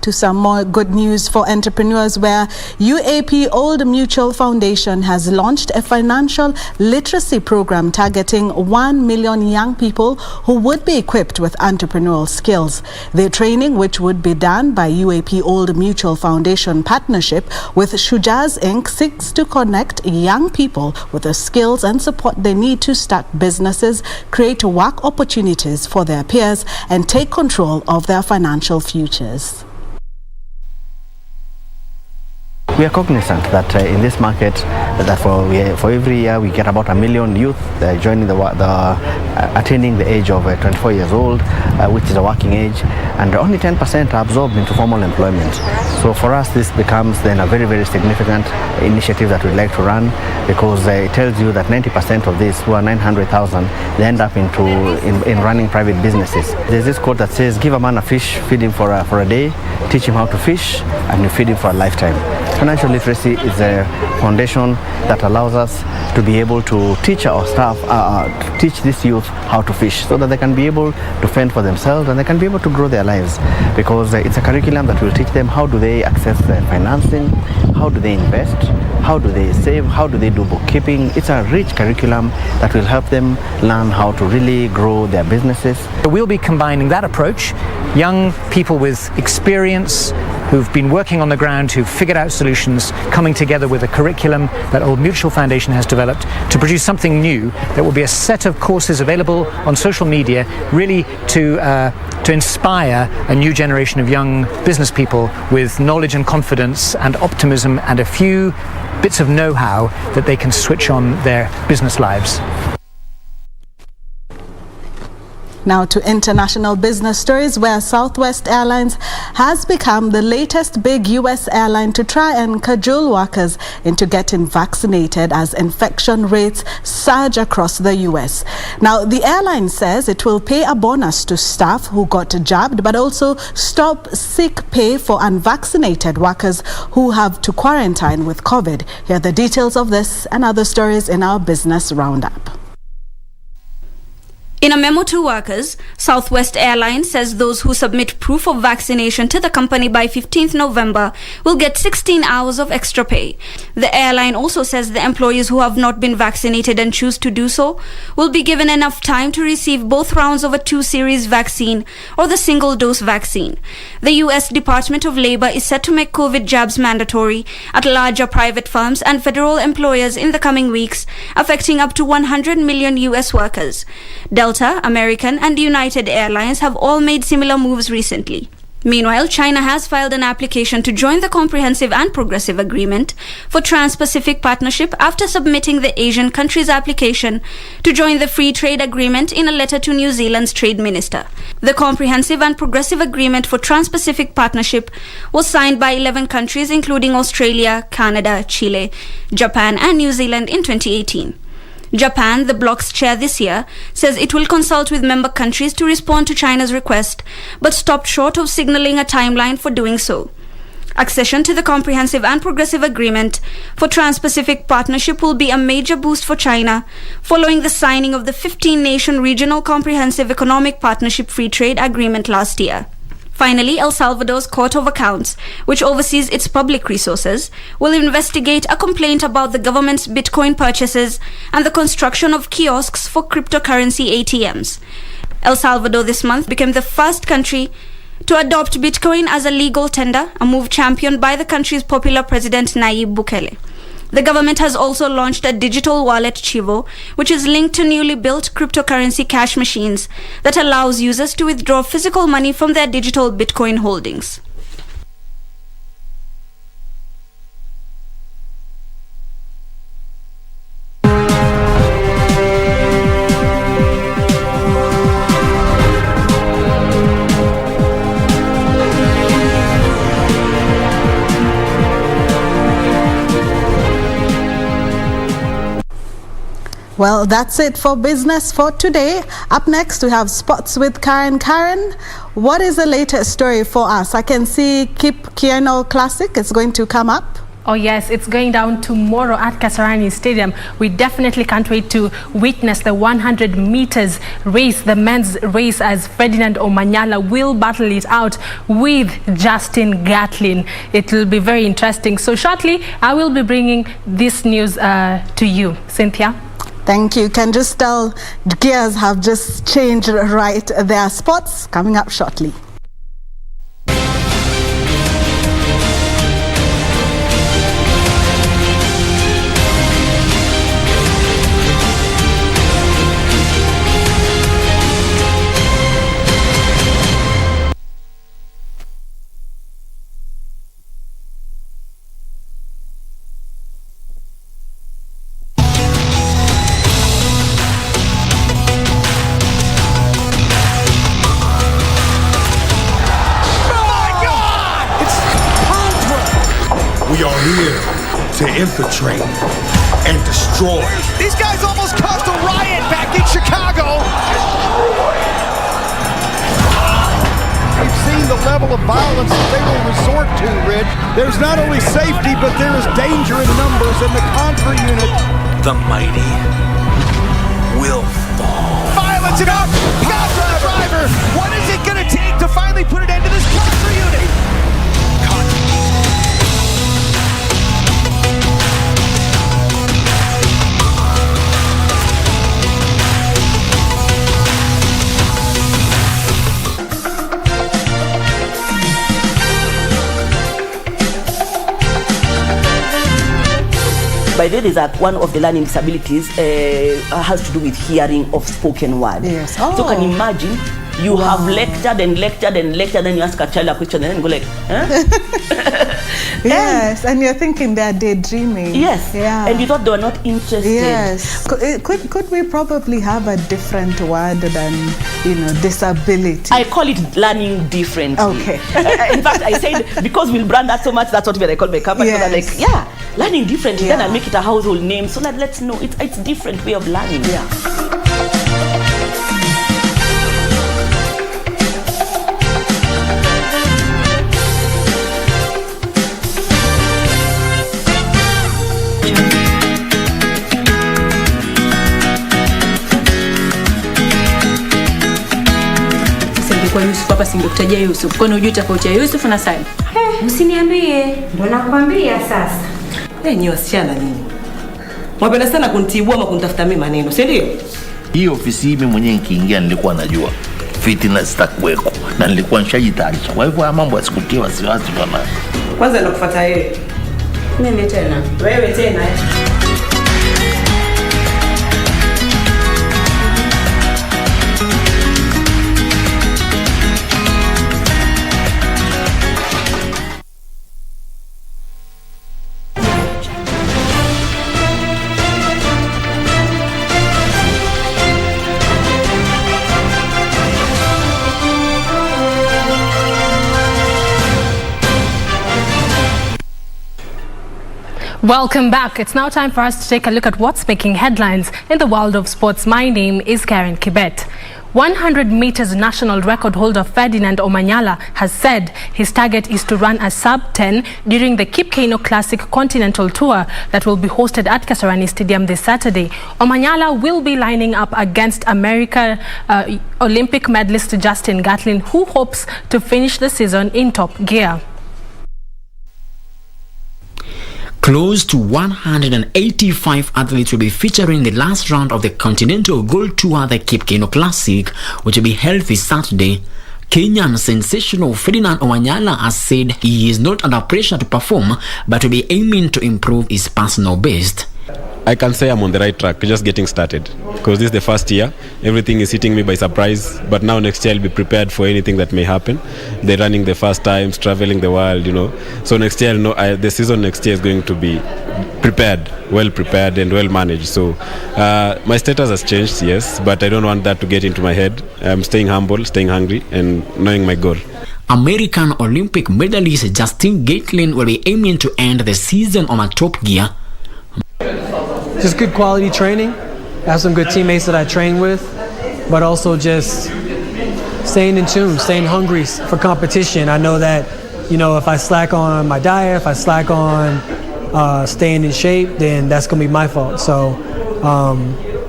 S21: To some more good news for entrepreneurs, where UAP Old Mutual Foundation has launched a financial literacy program targeting 1 million young people who would be equipped with entrepreneurial skills. The training, which would be done by UAP Old Mutual Foundation partnership with Shujaz Inc., seeks to connect young people with the skills and support they need to start businesses, create work opportunities for their peers, and take control of their financial futures.
S2: We are cognizant that in this market, that for every year we get about 1 million youth joining attaining the age of 24 years old, which is a working age, and only 10% are absorbed into formal employment. So for us, this becomes then a very, very significant initiative that we'd like to run, because it tells you that 90% of this, who are 900,000, they end up in running private businesses. There's this quote that says, "Give a man a fish, feed him for a day, teach him how to fish, and you feed him for a lifetime." Financial literacy is a foundation that allows us to be able to teach our staff, teach this youth how to fish, so that they can be able to fend for themselves and they can be able to grow their lives, because it's a curriculum that will teach them how do they access financing, how do they invest, how do they save, how do they do bookkeeping. It's a rich curriculum that will help them learn how to really grow their businesses.
S8: We'll be combining that approach, young people with experience who've been working on the ground, who've figured out solutions, coming together with a curriculum that Old Mutual Foundation has developed to produce something new that will be a set of courses available on social media, really to inspire a new generation of young business people with knowledge and confidence and optimism and a few bits of know-how that they can switch on their business lives.
S21: Now to international business stories, where Southwest Airlines has become the latest big U.S. airline to try and cajole workers into getting vaccinated as infection rates surge across the U.S. Now, the airline says it will pay a bonus to staff who got jabbed, but also stop sick pay for unvaccinated workers who have to quarantine with COVID. Here are the details of this and other stories in our business roundup.
S11: In a memo to workers, Southwest Airlines says those who submit proof of vaccination to the company by 15th November will get 16 hours of extra pay. The airline also says the employees who have not been vaccinated and choose to do so will be given enough time to receive both rounds of a 2-series vaccine or the single-dose vaccine. The U.S. Department of Labor is set to make COVID jabs mandatory at larger private firms and federal employers in the coming weeks, affecting up to 100 million U.S. workers. Delta, American, and United Airlines have all made similar moves recently. Meanwhile, China has filed an application to join the Comprehensive and Progressive Agreement for Trans-Pacific Partnership after submitting the Asian country's application to join the Free Trade Agreement in a letter to New Zealand's Trade Minister. The Comprehensive and Progressive Agreement for Trans-Pacific Partnership was signed by 11 countries, including Australia, Canada, Chile, Japan, and New Zealand in 2018. Japan, the bloc's chair this year, says it will consult with member countries to respond to China's request, but stopped short of signaling a timeline for doing so. Accession to the Comprehensive and Progressive Agreement for Trans-Pacific Partnership will be a major boost for China, following the signing of the 15-nation Regional Comprehensive Economic Partnership Free Trade Agreement last year. Finally, El Salvador's Court of Accounts, which oversees its public resources, will investigate a complaint about the government's Bitcoin purchases and the construction of kiosks for cryptocurrency ATMs. El Salvador this month became the first country to adopt Bitcoin as a legal tender, a move championed by the country's popular president Nayib Bukele. The government has also launched a digital wallet, Chivo, which is linked to newly built cryptocurrency cash machines that allows users to withdraw physical money from their digital Bitcoin holdings.
S21: Well, that's it for business for today. Up next, we have sports with Karen. Karen, what is the latest story for us? I can see Kip Kiano Classic is going to come up.
S1: Oh yes, it's going down tomorrow at Kasarani Stadium. We definitely can't wait to witness the 100 meters race, the men's race, as Ferdinand Omanyala will battle it out with Justin Gatlin. It will be very interesting. So shortly, I will be bringing this news to you. Cynthia?
S21: Thank you. Can just tell gears have just changed right there. Sports coming up shortly.
S13: We are here to infiltrate and destroy.
S14: These guys almost caused a riot back in Chicago. We've seen the level of violence that they will resort to, Rich. There's not only safety, but there is danger in numbers in the Contra unit.
S13: The mighty will fall.
S14: Violence enough! Contra driver! What is it going to take to finally put an end to this Contra unit?
S15: By the way, is that one of the learning disabilities has to do with hearing of spoken word.
S21: Yes.
S15: So can you imagine you have lectured and lectured and lectured, then you ask a child a question and then go like, huh?
S21: Yes, and you're thinking they're daydreaming.
S15: Yes.
S21: Yeah.
S15: And you thought they were not interested.
S21: Yes. Could we probably have a different word than, disability?
S15: I call it learning differently.
S21: Okay.
S15: In fact, I said, because we'll brand that so much, that's what I call my company.
S21: Yes.
S15: Because I'm like, learning differently. Yeah. Then I make it a household name so that let's know it's different way of learning.
S21: Yeah.
S16: Kwa Yusuf hapa singekutajia Yusuf. Kwani hujui tofauti ya Yusuf na Said?
S17: Usiniambie, ndo nakwambia sasa.
S16: Nyinyi wasichana nini? Mwapenda sana kunitibua ama kunitafuta mimi maneno, si ndio?
S18: Hii ofisi mimi mwenyewe nikiingia nilikuwa najua fitina zitakuweko na nilikuwa nishajitayarisha. Kwa hivyo mambo yasikutie wasiwasi bwana.
S16: Kwanza nakufuata yeye.
S17: Mimi tena.
S16: Wewe tena.
S1: Welcome back. It's now time for us to take a look at what's making headlines in the world of sports. My name is Karen Kibet. 100 meters national record holder Ferdinand Omanyala has said his target is to run a sub-10 during the Kipkeino Classic Continental Tour that will be hosted at Kasarani Stadium this Saturday. Omanyala will be lining up against American Olympic medalist Justin Gatlin, who hopes to finish the season in top gear.
S25: Close to 185 athletes will be featuring the last round of the Continental Gold Tour, the Kipkeino Classic, which will be held this Saturday. Kenyan sensational Ferdinand Omanyala has said he is not under pressure to perform, but will be aiming to improve his personal best.
S26: I can say I'm on the right track, just getting started. Because this is the first year, everything is hitting me by surprise. But now next year I'll be prepared for anything that may happen. They're running the first times, traveling the world, So next year, the season next year is going to be prepared, well prepared and well managed. So my status has changed, yes, but I don't want that to get into my head. I'm staying humble, staying hungry and knowing my goal.
S25: American Olympic medalist Justin Gatlin will be aiming to end the season on a top gear.
S27: Just good quality training. I have some good teammates that I train with, but also just staying in tune, staying hungry for competition. I know that, if I slack on my diet, if I slack on, staying in shape, then that's going to be my fault. So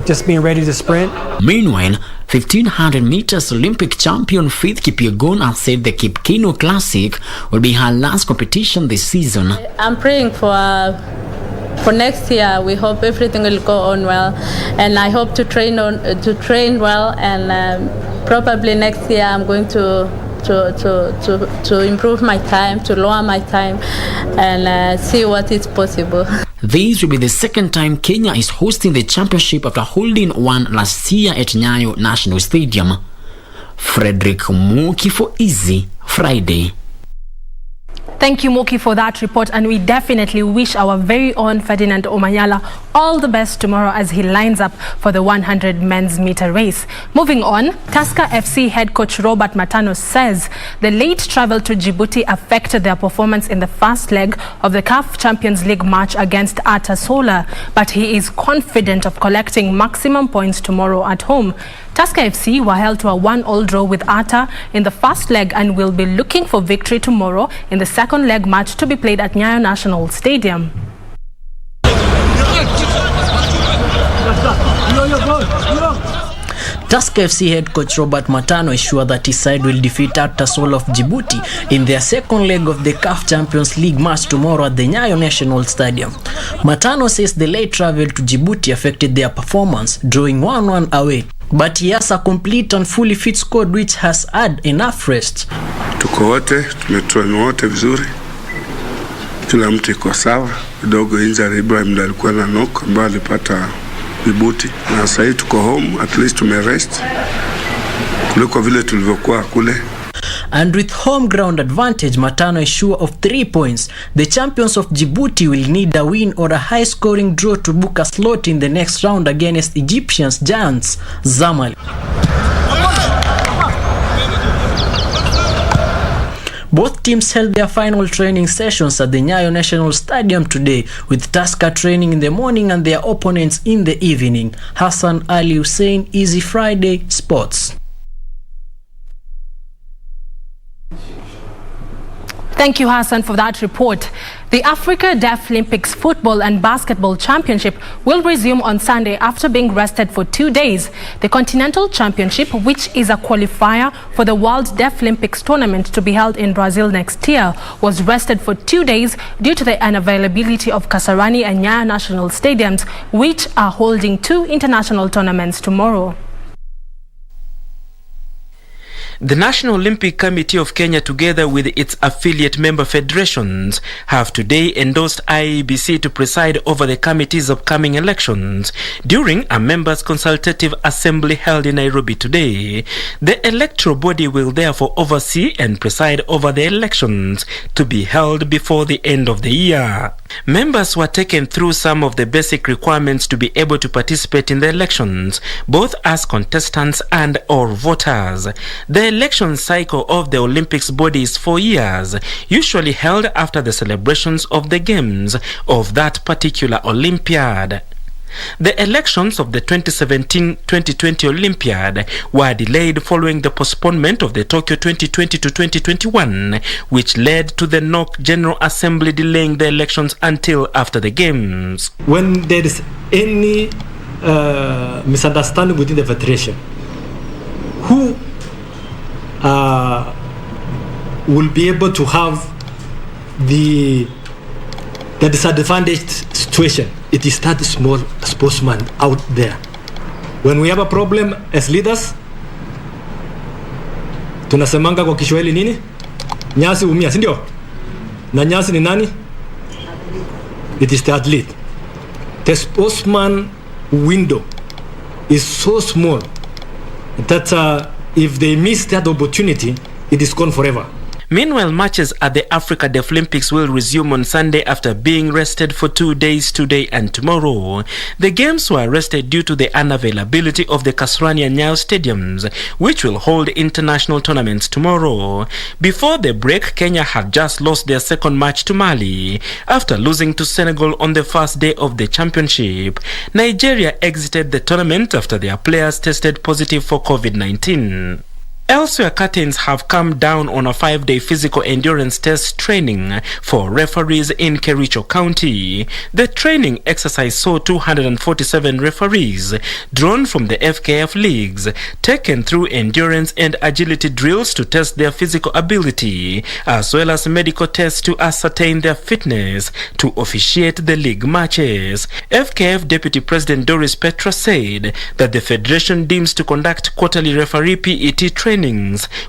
S27: just being ready to sprint.
S25: Meanwhile, 1500 meters Olympic champion Faith Kipyegon has said the Kipkeino Classic will be her last competition this season.
S3: I'm praying for next year. We hope everything will go on well, and I hope to train well, and probably next year I'm going to improve my time, to lower my time, and see what is possible.
S25: This will be the second time Kenya is hosting the championship after holding one last year at Nyayo National Stadium. Frederick Muki for Easy Friday.
S1: Thank you, Moki, for that report, and we definitely wish our very own Ferdinand Omanyala all the best tomorrow as he lines up for the 100 men's meter race. Moving on, Tusker FC head coach Robert Matano says the late travel to Djibouti affected their performance in the first leg of the CAF Champions League match against Ata Sola, but he is confident of collecting maximum points tomorrow at home. Tusker FC were held to a 1-1 draw with Ata in the first leg and will be looking for victory tomorrow in the second leg match to be played at Nyayo National Stadium.
S4: Tusker FC head coach Robert Matano is sure that his side will defeat Ata Sola of Djibouti in their second leg of the CAF Champions League match tomorrow at the Nyayo National Stadium. Matano says the late travel to Djibouti affected their performance, drawing 1-1 away. But he has a complete and fully fit squad which has had enough rest.
S5: Tuko wote, tumetrain wote vizuri. Kila mtu iko sawa. Kidogo injury Ibrahim ndo alikuwa na knock ambaye alipata Djibouti. Na sasa tuko home, at least tumerest. Kuliko vile tulivyokuwa kule.
S4: And with home ground advantage, Matano is sure of 3 points. The champions of Djibouti will need a win or a high-scoring draw to book a slot in the next round against Egyptians giants Zamalek. Both teams held their final training sessions at the Nyayo National Stadium today, with Tusker training in the morning and their opponents in the evening. Hassan Ali Hussein, Easy Friday Sports.
S1: Thank you, Hassan, for that report. The Africa Deaflympics Football and Basketball Championship will resume on Sunday after being rested for 2 days. The Continental Championship, which is a qualifier for the World Deaflympics tournament to be held in Brazil next year, was rested for 2 days due to the unavailability of Kasarani and Nyayo National Stadiums, which are holding 2 international tournaments tomorrow.
S6: The National Olympic Committee of Kenya, together with its affiliate member federations, have today endorsed IEBC to preside over the committee's upcoming elections during a members' consultative assembly held in Nairobi today. The electoral body will therefore oversee and preside over the elections to be held before the end of the year. Members were taken through some of the basic requirements to be able to participate in the elections, both as contestants and or voters. The election cycle of the Olympics body is 4 years, usually held after the celebrations of the games of that particular Olympiad. The elections of the 2017-2020 Olympiad were delayed following the postponement of the Tokyo 2020 to 2021, which led to the NOC General Assembly delaying the elections until after the games.
S7: When there is any misunderstanding within the federation, who will be able to have the disadvantaged situation? It is that small sportsman out there. When we have a problem as leaders, tunasemanga kwa Kiswahili nini? Nyasi umia, si ndio? Na nyasi ni nani? It is the athlete. The sportsman window is so small that if they miss that opportunity, it is gone forever.
S6: Meanwhile, matches at the Africa Deaflympics will resume on Sunday after being rested for 2 days today and tomorrow. The games were rested due to the unavailability of the Kasarani and Nyayo stadiums, which will hold international tournaments tomorrow. Before the break, Kenya had just lost their second match to Mali after losing to Senegal on the first day of the championship. Nigeria exited the tournament after their players tested positive for COVID-19. Elsewhere, curtains have come down on a 5-day physical endurance test training for referees in Kericho County. The training exercise saw 247 referees drawn from the FKF leagues, taken through endurance and agility drills to test their physical ability, as well as medical tests to ascertain their fitness to officiate the league matches. FKF Deputy President Doris Petra said that the federation deems to conduct quarterly referee PET trainings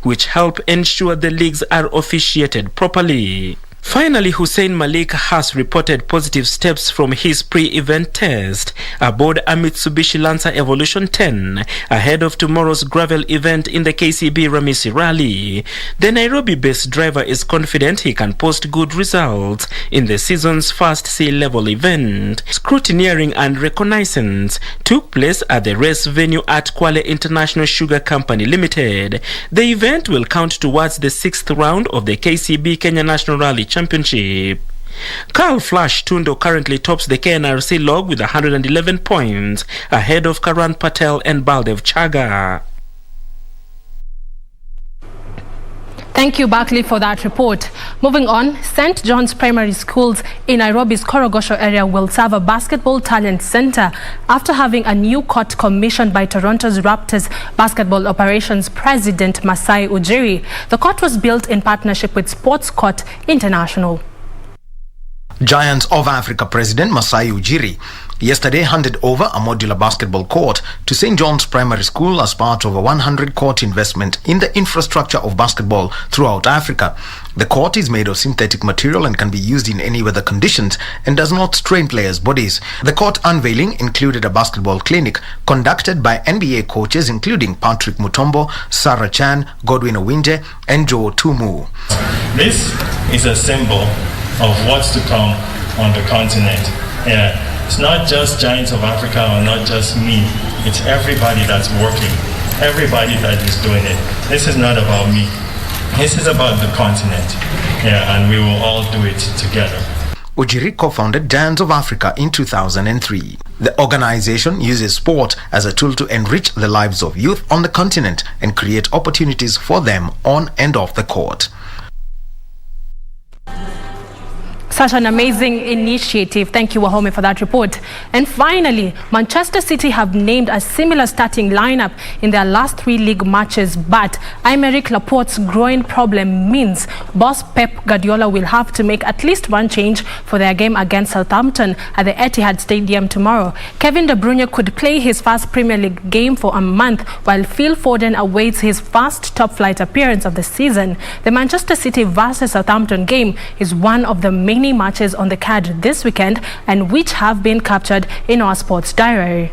S6: which help ensure the leagues are officiated properly. Finally, Hussein Malik has reported positive steps from his pre-event test aboard a Mitsubishi Lancer Evolution 10 ahead of tomorrow's gravel event in the KCB Ramisi Rally. The Nairobi-based driver is confident he can post good results in the season's first sea-level event. Scrutineering and reconnaissance took place at the race venue at Kwale International Sugar Company Limited. The event will count towards the 6th round of the KCB Kenya National Rally Championship. Carl Flash Tundo currently tops the KNRC log with 111 points ahead of Karan Patel and Baldev Chaga.
S1: Thank you, Barkley, for that report. Moving on, St. John's Primary Schools in Nairobi's Korogosho area will serve a basketball talent center after having a new court commissioned by Toronto's Raptors basketball operations president Masai Ujiri. The court was built in partnership with Sports Court International.
S9: Giants of Africa President Masai Ujiri yesterday handed over a modular basketball court to St. John's Primary School as part of a 100-court investment in the infrastructure of basketball throughout Africa. The court is made of synthetic material and can be used in any weather conditions and does not strain players' bodies. The court unveiling included a basketball clinic conducted by NBA coaches including Patrick Mutombo, Sarah Chan, Godwin Owinje and Joe Tumu.
S10: This is a symbol of what's to come on the continent. Yeah. It's not just Giants of Africa or not just me. It's everybody that's working, everybody that is doing it. This is not about me. This is about the continent. Yeah, and we will all do it together.
S9: Ujiri co-founded Giants of Africa in 2003. The organization uses sport as a tool to enrich the lives of youth on the continent and create opportunities for them on and off the court.
S1: Such an amazing initiative. Thank you, Wahome, for that report. And finally, Manchester City have named a similar starting lineup in their last 3 league matches, but Aymeric Laporte's groin problem means boss Pep Guardiola will have to make at least one change for their game against Southampton at the Etihad Stadium tomorrow. Kevin De Bruyne could play his first Premier League game for a month, while Phil Foden awaits his first top-flight appearance of the season. The Manchester City versus Southampton game is one of the many matches on the card this weekend and which have been captured in our sports diary.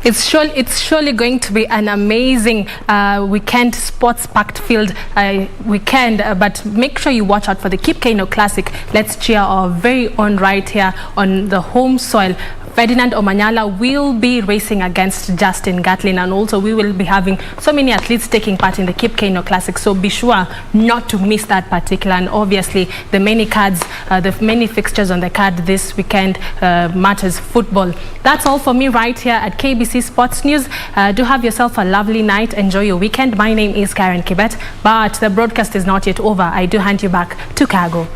S1: It's surely going to be an amazing weekend, sports-packed field weekend, but make sure you watch out for the Kipkeino Classic. Let's cheer our very own right here on the home soil. Ferdinand Omanyala will be racing against Justin Gatlin, and also we will be having so many athletes taking part in the Kipkeino Classic, so be sure not to miss that particular. And obviously the many cards, the many fixtures on the card this weekend matters football. That's all for me right here at KBC Sports News. Do have yourself a lovely night. Enjoy your weekend. My name is Karen Kibet, but the broadcast is not yet over. I do hand you back to Kago.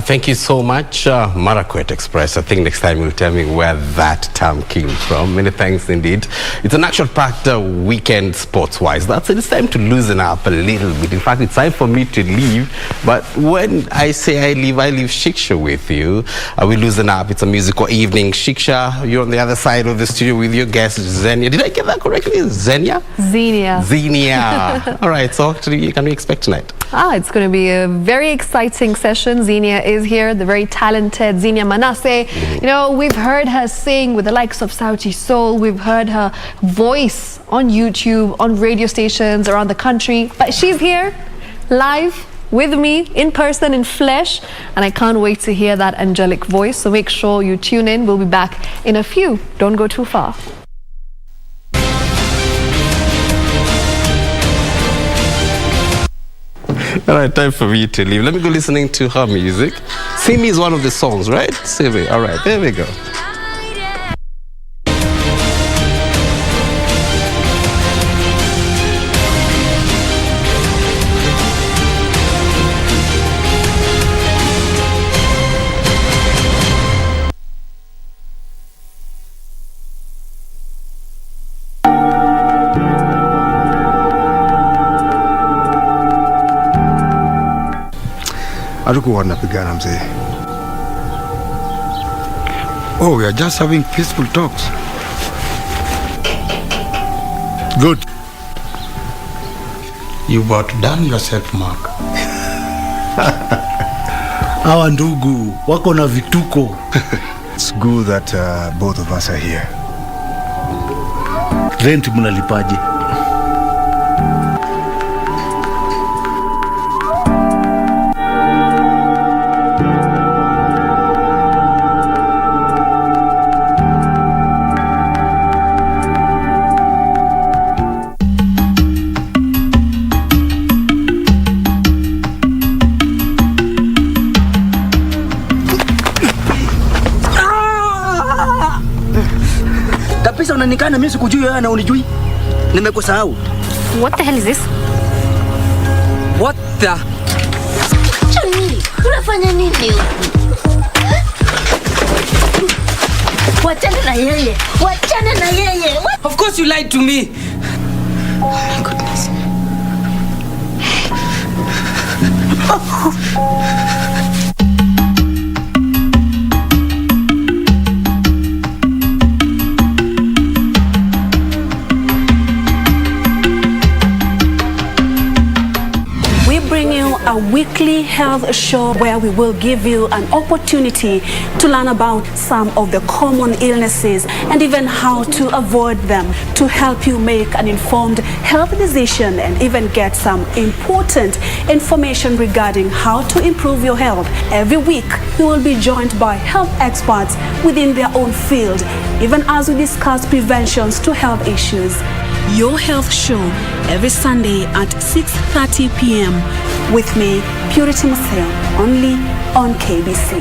S2: Thank you so much, Marakwet Express. I think next time you'll tell me where that term came from. Many thanks indeed. It's an action-packed weekend sports-wise. It's time to loosen up a little bit. In fact, it's time for me to leave. But when I say I leave Shiksha with you. We loosen up. It's a musical evening. Shiksha, you're on the other side of the studio with your guest, Xenia. Did I get that correctly? Xenia? Xenia. All right, so what can we expect tonight?
S12: It's going to be a very exciting session. Xenia is here, the very talented Xenia Manasseh. You know, we've heard her sing with the likes of Sauti Soul. We've heard her voice on YouTube, on radio stations around the country. But she's here, live, with me, in person, in flesh. And I can't wait to hear that angelic voice. So make sure you tune in. We'll be back in a few. Don't go too far.
S2: All right, time for me to leave. Let me go listening to her music. See Me is one of the songs, right? See Me. All right, there we go.
S13: Hatukuwa tunapigana mzee. Oh, we are just having peaceful talks. Good. You've outdone yourself, Mark. Hawa ndugu wako na vituko. It's good that both of us are here. Rent mnalipaje?
S19: Unanikana mimi sikujui wewe na unijui. Nimekusahau.
S20: What the hell is this?
S19: What the?
S20: Chani, unafanya nini? Wachana na yeye. Wachana na yeye.
S19: Of course you lied to me.
S20: Oh my goodness.
S22: A weekly health show where we will give you an opportunity to learn about some of the common illnesses and even how to avoid them, to help you make an informed health decision and even get some important information regarding how to improve your health. Every week we will be joined by health experts within their own field, even as we discuss preventions to health issues. Your Health Show every Sunday at 6:30 p.m. with me, Purity Museo, only on KBC.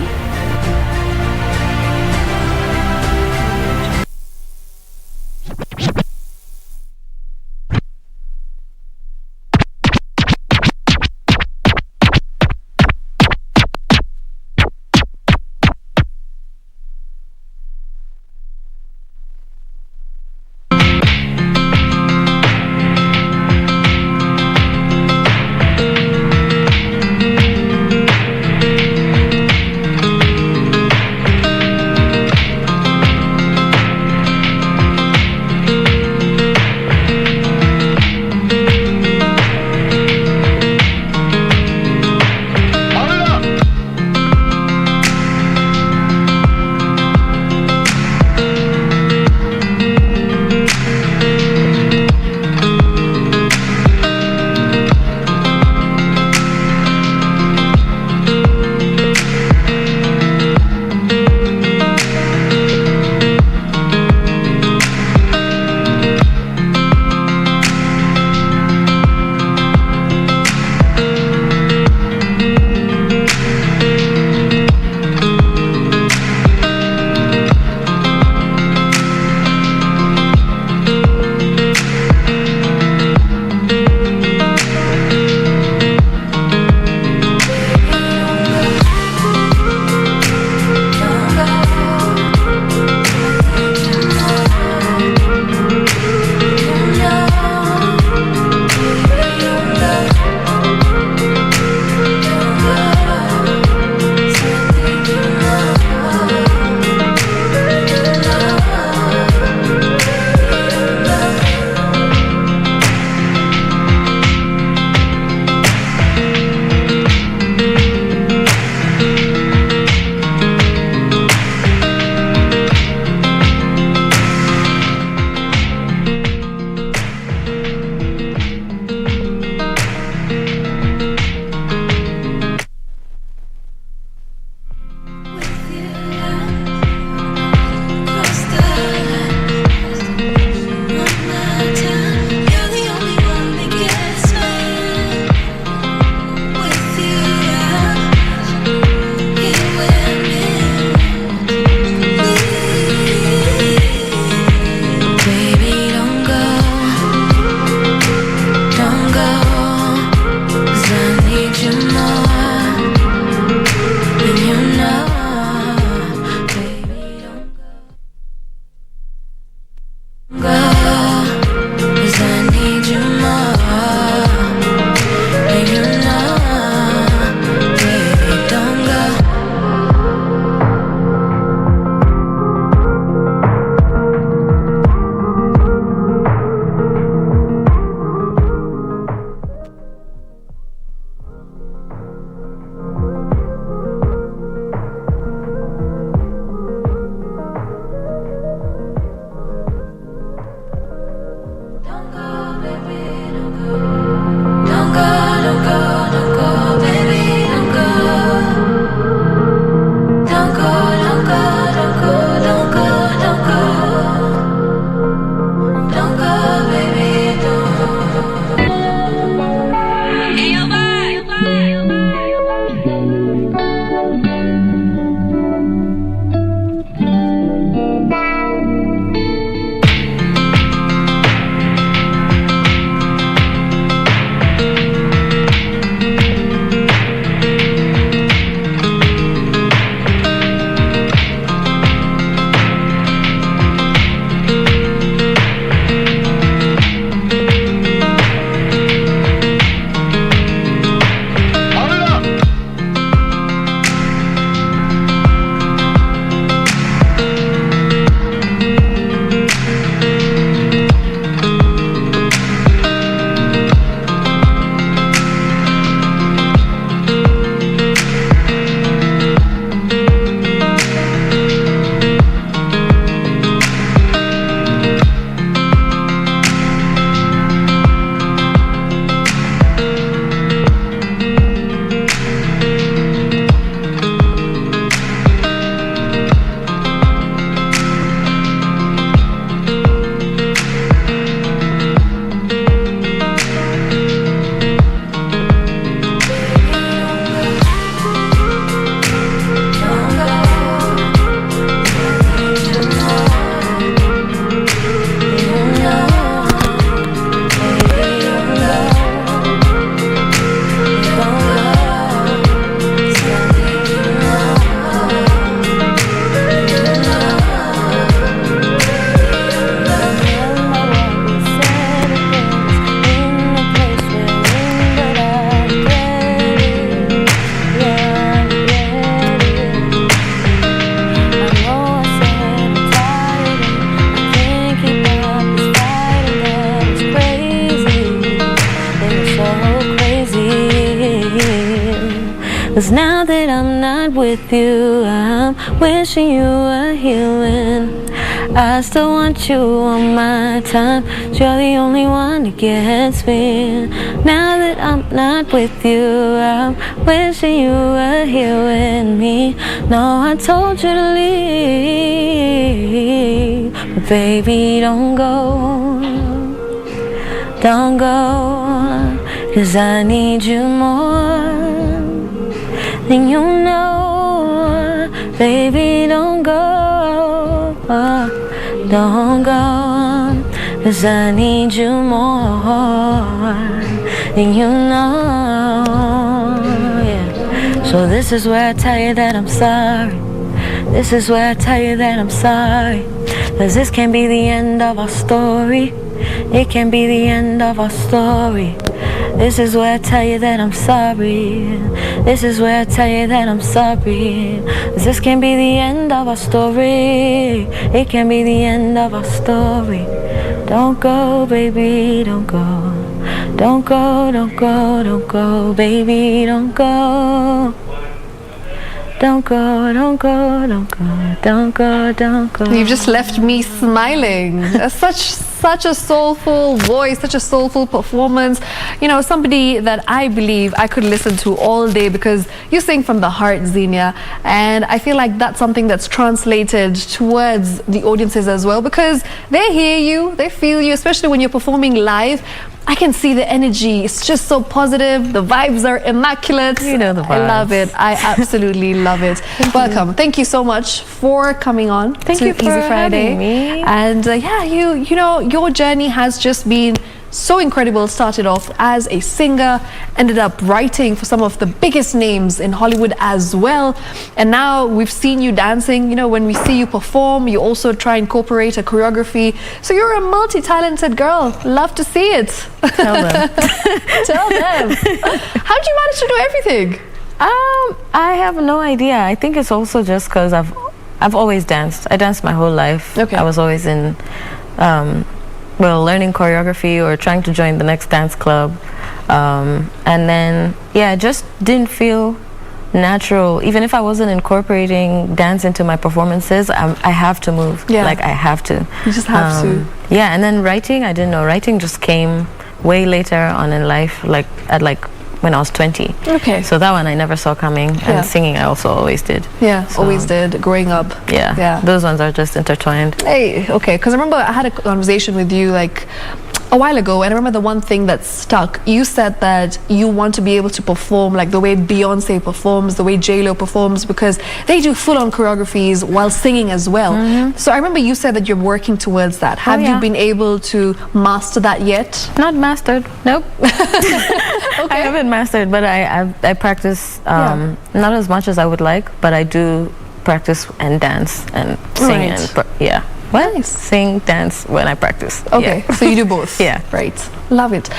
S8: 'Cause now that I'm not with you, I'm wishing you were here when I still want you on my time. You're the only one that gets me. Now that I'm not with you, I'm wishing you were here with me. No, I told you to leave, but baby, don't go. Don't go, 'cause I need you more than you know. Baby, don't go. Don't go, 'cause I need you more than you know. Yeah. So this is where I tell you that I'm sorry. This is where I tell you that I'm sorry. 'Cause this can be the end of our story. It can be the end of our story. This is where I tell you that I'm sorry. This is where I tell you that I'm sorry. 'Cause this can be the end of our story. It can be the end of our story. Don't go, baby, don't go. Don't go, don't go, don't go, baby, don't go. Don't go, don't go, don't go, don't go, don't go.
S12: You've just left me smiling. Such a soulful voice, such a soulful performance. You know, somebody that I believe I could listen to all day because you sing from the heart, Xenia. And I feel like that's something that's translated towards the audiences as well because they hear you, they feel you, especially when you're performing live. I can see the energy. It's just so positive. The vibes are immaculate.
S8: You know the vibes.
S12: I love it. I absolutely love it. Welcome. Thank you so much for coming on
S8: Thank
S12: to
S8: you for
S12: Easy Friday.
S8: having me.
S12: And yeah, you know, your journey has just been so incredible. Started off as a singer, ended up writing for some of the biggest names in Hollywood as well. And now we've seen you dancing. You know, when we see you perform, you also try and incorporate a choreography. So you're a multi-talented girl. Love to see it.
S8: Tell them.
S12: Tell them. How did you manage to do everything?
S8: I have no idea. I think it's also just because I've always danced. I danced my whole life.
S12: Okay.
S8: I was always in learning choreography or trying to join the next dance club. And then, yeah, I just didn't feel natural. Even if I wasn't incorporating dance into my performances, I have to move.
S12: Yeah.
S8: Like, I have to.
S12: You just have to.
S8: Yeah, and then writing, I didn't know. Writing just came way later on in life, when I was 20.
S12: Okay.
S8: So that one I never saw coming.
S12: Yeah.
S8: And singing I also always did.
S12: Yeah,
S8: So,
S12: always did, growing up.
S8: Yeah. Those ones are just intertwined.
S12: Hey, okay, because I remember I had a conversation with you like a while ago, and I remember the one thing that stuck. You said that you want to be able to perform like the way Beyonce performs, the way J-Lo performs, because they do full-on choreographies while singing as well. So I remember you said that you're working towards that. Have you been able to master that yet?
S8: Not mastered. Nope. I haven't mastered, but I practice not as much as I would like, but I do practice and dance and sing
S12: Nice.
S8: Sing, dance when I practice.
S12: Okay, so you do both.
S8: Yeah.
S12: Right. Love it.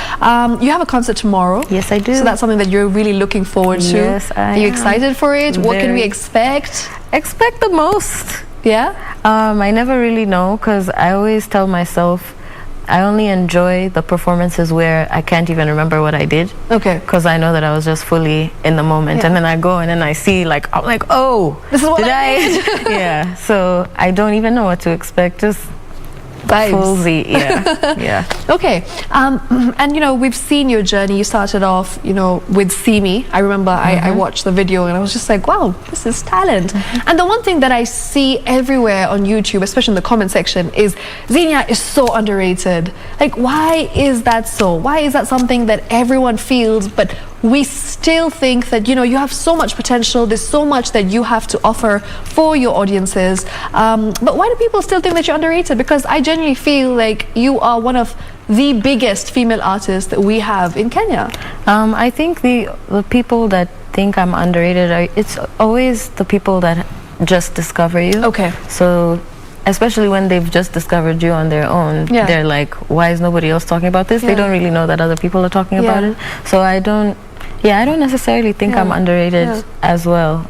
S12: You have a concert tomorrow.
S8: Yes, I do.
S12: So that's something that you're really looking forward to.
S8: Yes, I
S12: Are you
S8: am.
S12: excited for it? What can we
S8: Very.
S12: expect?
S8: Expect the most.
S12: Yeah?
S8: I never really know because I always tell myself I only enjoy the performances where I can't even remember what I did.
S12: Okay.
S8: Because I know that I was just fully in the moment.
S12: Yeah.
S8: And then I go and then I see I'm like, oh,
S12: this is what
S8: did
S12: I did.
S8: Yeah. So I don't even know what to expect. Just
S12: Vibes.
S8: full Z. Yeah. Yeah.
S12: Okay. And you know, we've seen your journey. You started off, you know, with See Me. I remember I watched the video and I was just like, wow, this is talent. And the one thing that I see everywhere on YouTube, especially in the comment section, is Xenia is so underrated. Like, why is that so? Why is that something that everyone feels, but we still think that, you know, you have so much potential, there's so much that you have to offer for your audiences, but why do people still think that you're underrated? Because I genuinely feel like you are one of the biggest female artists that we have in Kenya.
S8: I think the people that think I'm underrated it's always the people that just discover you.
S12: Okay.
S8: So especially when they've just discovered you on their own, they're like, why is nobody else talking about this? They don't really know that other people are talking about it. So I don't
S11: Yeah, I don't necessarily think I'm underrated as well.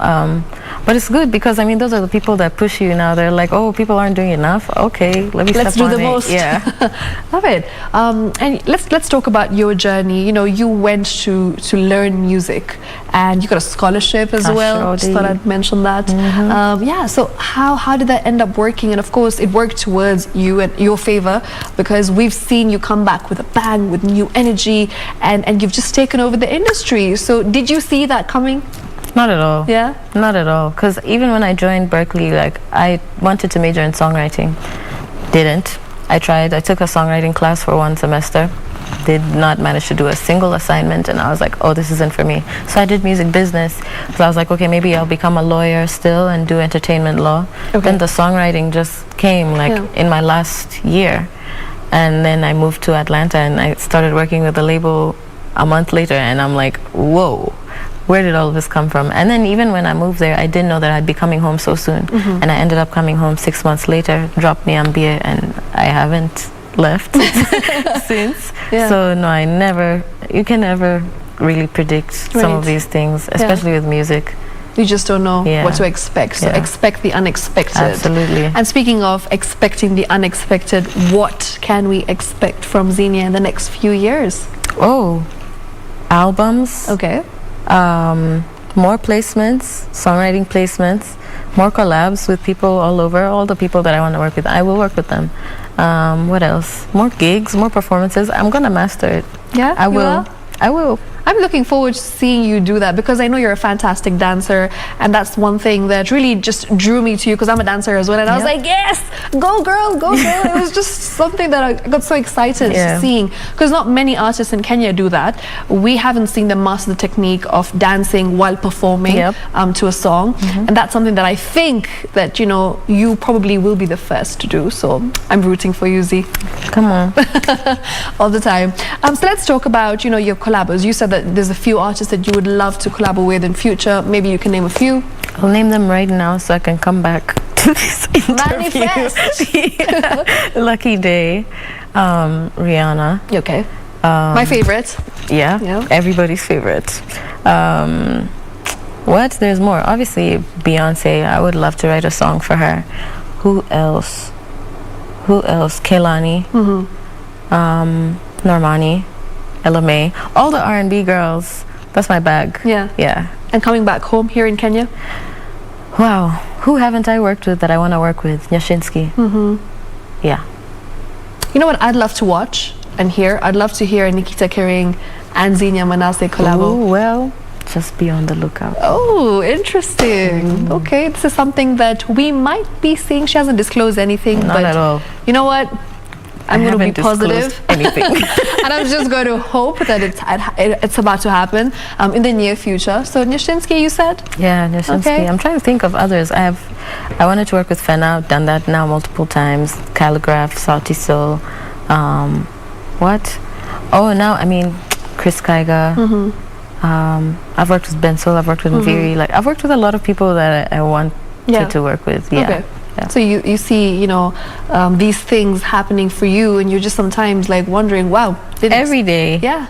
S11: But it's good because, I mean, those are the people that push you now. They're like, oh, people aren't doing enough. Okay, let's
S12: do the
S11: it.
S12: most.
S11: Yeah.
S12: Love it. And let's talk about your journey. You know, you went to learn music and you got a scholarship as well.
S11: Sure
S12: Just thought I'd mention that. Yeah, so how did that end up working? And of course, it worked towards you and your favor because we've seen you come back with a bang, with new energy, and you've just taken over the industry. So did you see that coming?
S11: Not at all.
S12: Yeah?
S11: Not at all. Because even when I joined Berkeley, like, I wanted to major in songwriting. Didn't. I tried. I took a songwriting class for 1 semester. Did not manage to do a single assignment. And I was like, oh, this isn't for me. So I did music business. So I was like, okay, maybe I'll become a lawyer still and do entertainment law.
S12: Okay.
S11: Then the songwriting just came, like, in my last year. And then I moved to Atlanta and I started working with the label a month later. And I'm like, whoa. Where did all of this come from? And then even when I moved there, I didn't know that I'd be coming home so soon. And I ended up coming home 6 months later, dropped me MBA, and I haven't left since. So no, you can never really predict some of these things, especially with music.
S12: You just don't know what to expect. So expect the unexpected.
S11: Absolutely.
S12: And speaking of expecting the unexpected, what can we expect from Xenia in the next few years?
S11: Oh, albums.
S12: Okay.
S11: More placements, songwriting placements, more collabs with people all over. All the people that I want to work with, I will work with them. What else? More gigs, more performances. I'm gonna master it.
S12: Yeah,
S11: I will. I will.
S12: I'm looking forward to seeing you do that because I know you're a fantastic dancer, and that's one thing that really just drew me to you because I'm a dancer as well, and I was like, yes, go girl, go girl. It was just something that I got so excited seeing because not many artists in Kenya do that. We haven't seen them master the technique of dancing while performing to a song, and that's something that I think that, you know, you probably will be the first to do. So I'm rooting for you, Z.
S11: Come on.
S12: All the time. So let's talk about, you know, your collabos. You said that there's a few artists that you would love to collab with in future. Maybe you can name a few.
S11: I'll name them right now so I can come back to this interview.
S12: Manifest.
S11: Lucky Day, Rihanna.
S12: Okay. My favorite.
S11: Yeah. Everybody's favorite. What? There's more. Obviously, Beyonce. I would love to write a song for her. Who else? Kehlani. Normani. Ella May, all the R&B girls. That's my bag. Yeah.
S12: And coming back home here in Kenya?
S11: Wow. Who haven't I worked with that I want to work with? Nyashinsky. Yeah.
S12: You know what I'd love to watch and hear? I'd love to hear Nikita Kering and Xenia Manasseh collabo.
S11: Oh, well, just be on the lookout.
S12: Oh, interesting. Okay, this is something that we might be seeing. She hasn't disclosed anything.
S11: Not at all.
S12: You know what? I'm going to be positive.
S11: Anything.
S12: And I'm just going to hope that it's about to happen in the near future. So Nyashinsky, you said?
S11: Yeah, Nyashinsky. Okay. I'm trying to think of others. I wanted to work with Fena. I've done that now multiple times. Calligraph, Sauti Soul. What? Oh, now, I mean, Chris Kaiga. I've worked with Bensoul. I've worked with Mviri. Like, I've worked with a lot of people that I wanted to work with. Yeah.
S12: Okay. So you see, you know, these things happening for you, and you're just sometimes like wondering, wow.
S11: Every day.
S12: Yeah.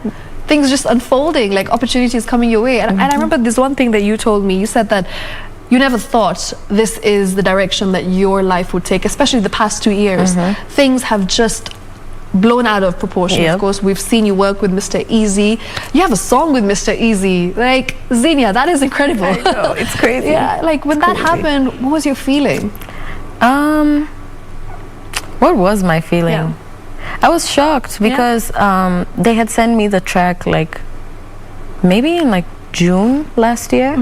S12: Things just unfolding, like opportunities coming your way. And I remember this one thing that you told me. You said that you never thought this is the direction that your life would take, especially the past 2 years. Things have just blown out of proportion. Of course, we've seen you work with Mr. Easy. You have a song with Mr. Easy. Like, Xenia, that is incredible.
S11: I know, it's crazy.
S12: Yeah, like when that happened, what was your feeling?
S11: What was my feeling? I was shocked because they had sent me the track like maybe in like June last year,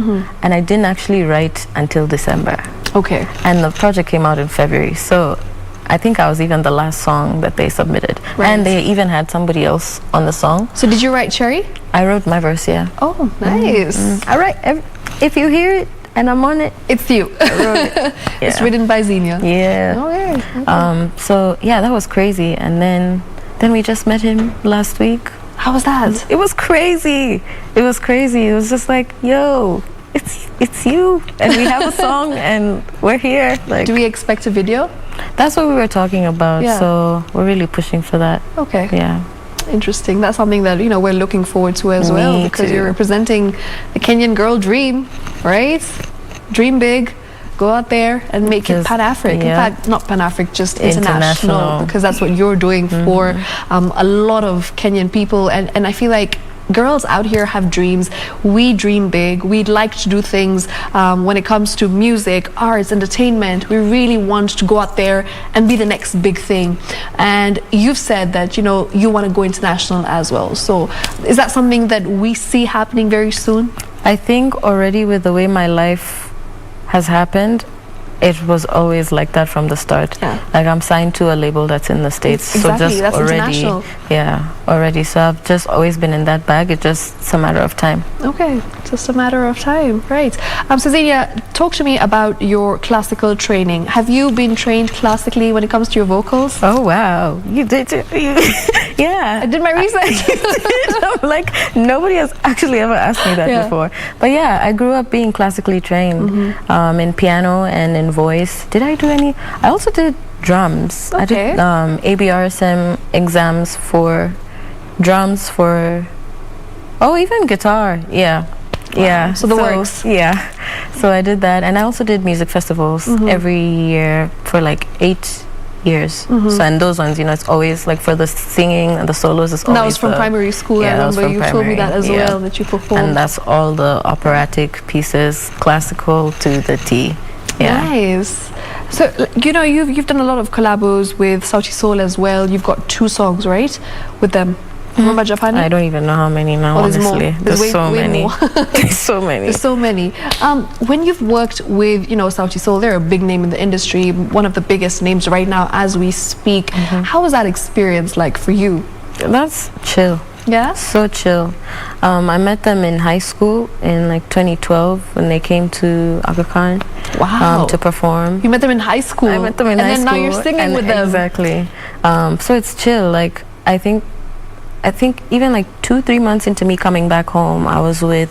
S11: and I didn't actually write until December.
S12: Okay.
S11: And the project came out in February, so I think I was even the last song that they submitted. And they even had somebody else on the song.
S12: So did you write Cherry?
S11: I wrote my verse, yeah.
S12: Oh, nice.
S11: I write if you hear it and I'm on it,
S12: it's you.
S11: I wrote it.
S12: It's written by Xenia.
S11: Yeah.
S12: Okay.
S11: So yeah, that was crazy. And then we just met him last week.
S12: How was that?
S11: It was crazy. It was crazy. It was just like, yo, it's you, and we have a song, and we're here. Like,
S12: do we expect a video?
S11: That's what we were talking about.
S12: Yeah.
S11: So we're really pushing for that.
S12: Okay.
S11: Yeah.
S12: Interesting. That's something that, you know, we're looking forward to as well, because you're representing the Kenyan girl dream, right? Dream big, go out there and make it Pan-Afric. In fact, not Pan-Afric, just international, because that's what you're doing for a lot of Kenyan people. And I feel like girls out here have dreams. We dream big. We'd like to do things when it comes to music, arts, entertainment. We really want to go out there and be the next big thing. And you've said that, you know, you want to go international as well. So is that something that we see happening very soon?
S11: I think already with the way my life has happened, it was always like that from the start. Like I'm signed to a label that's in the States.
S12: Exactly,
S11: so just
S12: that's
S11: already,
S12: international.
S11: So I've just always been in that bag. It's just a matter of time.
S12: Okay, just a matter of time, right. So Xenia, talk to me about your classical training. Have you been trained classically when it comes to your vocals?
S11: Oh wow, you did. Yeah,
S12: I did my research.
S11: I'm like, nobody has actually ever asked me that before. But yeah, I grew up being classically trained in piano and in voice. Did I do any? I also did drums. I did ABRSM exams for drums, for even guitar.
S12: So the works.
S11: So I did that, and I also did music festivals every year for like 8 years. So, and those ones, you know, it's always like for the singing and the solos, it's always
S12: that was from primary school. I remember you told me that as well, that you performed.
S11: And that's all the operatic pieces, classical to the T.
S12: Nice. So, you know, you've done a lot of collabos with Sauti Sol as well. You've got 2 songs, right, with them. Rumba Japani?
S11: I don't even know how many now, honestly. There's so many. There's so many.
S12: There's so many. When you've worked with, you know, Sauti Sol, they're a big name in the industry, one of the biggest names right now as we speak. How was that experience like for you?
S11: That's chill.
S12: Yeah?
S11: So chill. I met them in high school in like 2012 when they came to Aga Khan to perform.
S12: You met them in high school?
S11: I met them in high school.
S12: And then now you're singing with them.
S11: Exactly. So it's chill. Like, I think even like 2-3 months into me coming back home, I was with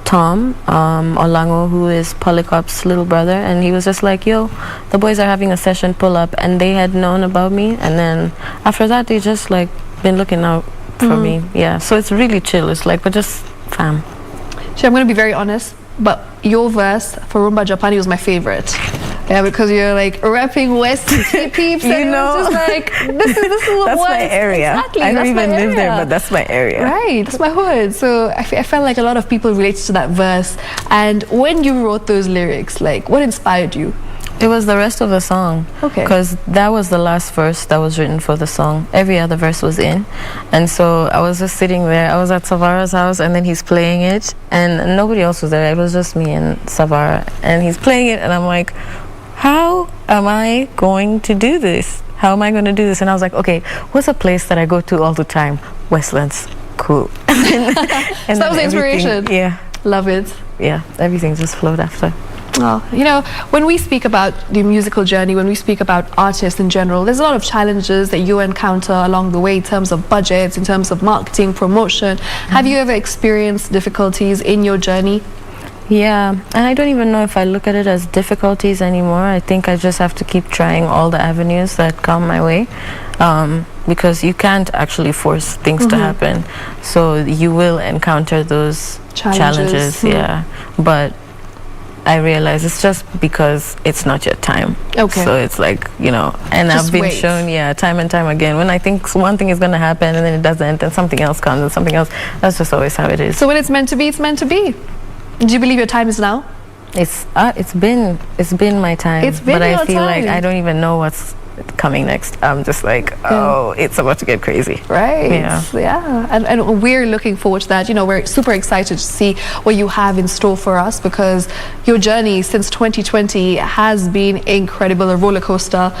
S11: Tom Olango, who is Polycarp's little brother, and he was just like, yo, the boys are having a session, pull up. And they had known about me, and then after that they just like been looking out for me. So it's really chill. It's like we're just fam.
S12: I'm going to be very honest, but your verse for Rumba Japani was my favorite. Yeah, because you're like rapping West peeps, and you know, it's just like this is what
S11: that's my area.
S12: Exactly,
S11: I don't
S12: that's
S11: even
S12: my
S11: live
S12: area.
S11: there, but that's my area.
S12: Right, that's my hood. So I felt like a lot of people related to that verse. And when you wrote those lyrics, like what inspired you?
S11: It was the rest of the song.
S12: Okay.
S11: Because that was the last verse that was written for the song. Every other verse was in. And so I was just sitting there. I was at Savara's house, and then he's playing it. And nobody else was there. It was just me and Savara. And he's playing it, and I'm like, how am I going to do this? How am I going to do this? And I was like, okay, what's a place that I go to all the time? Westlands. Cool. and
S12: so that was the inspiration.
S11: Yeah.
S12: Love it.
S11: Yeah, everything just flowed after.
S12: Well, you know, when we speak about the musical journey, when we speak about artists in general, there's a lot of challenges that you encounter along the way in terms of budgets, in terms of marketing, promotion. Have you ever experienced difficulties in your journey?
S11: Yeah, and I don't even know if I look at it as difficulties anymore. I think I just have to keep trying all the avenues that come my way, because you can't actually force things to happen. So you will encounter those challenges. But I realize it's just because it's not your time.
S12: Okay.
S11: So it's like, you know, and
S12: just
S11: I've been
S12: wait.
S11: shown, time and time again, when I think one thing is going to happen and then it doesn't, and something else comes and something else. That's just always how it is.
S12: So when it's meant to be, it's meant to be. Do you believe your time is now?
S11: It's been my time.
S12: It's been
S11: but
S12: your
S11: I feel
S12: time.
S11: like I don't even know what's coming next. I'm just like, it's about to get crazy.
S12: Right.
S11: Yeah.
S12: And we're looking forward to that. You know, we're super excited to see what you have in store for us, because your journey since 2020 has been incredible, a roller coaster.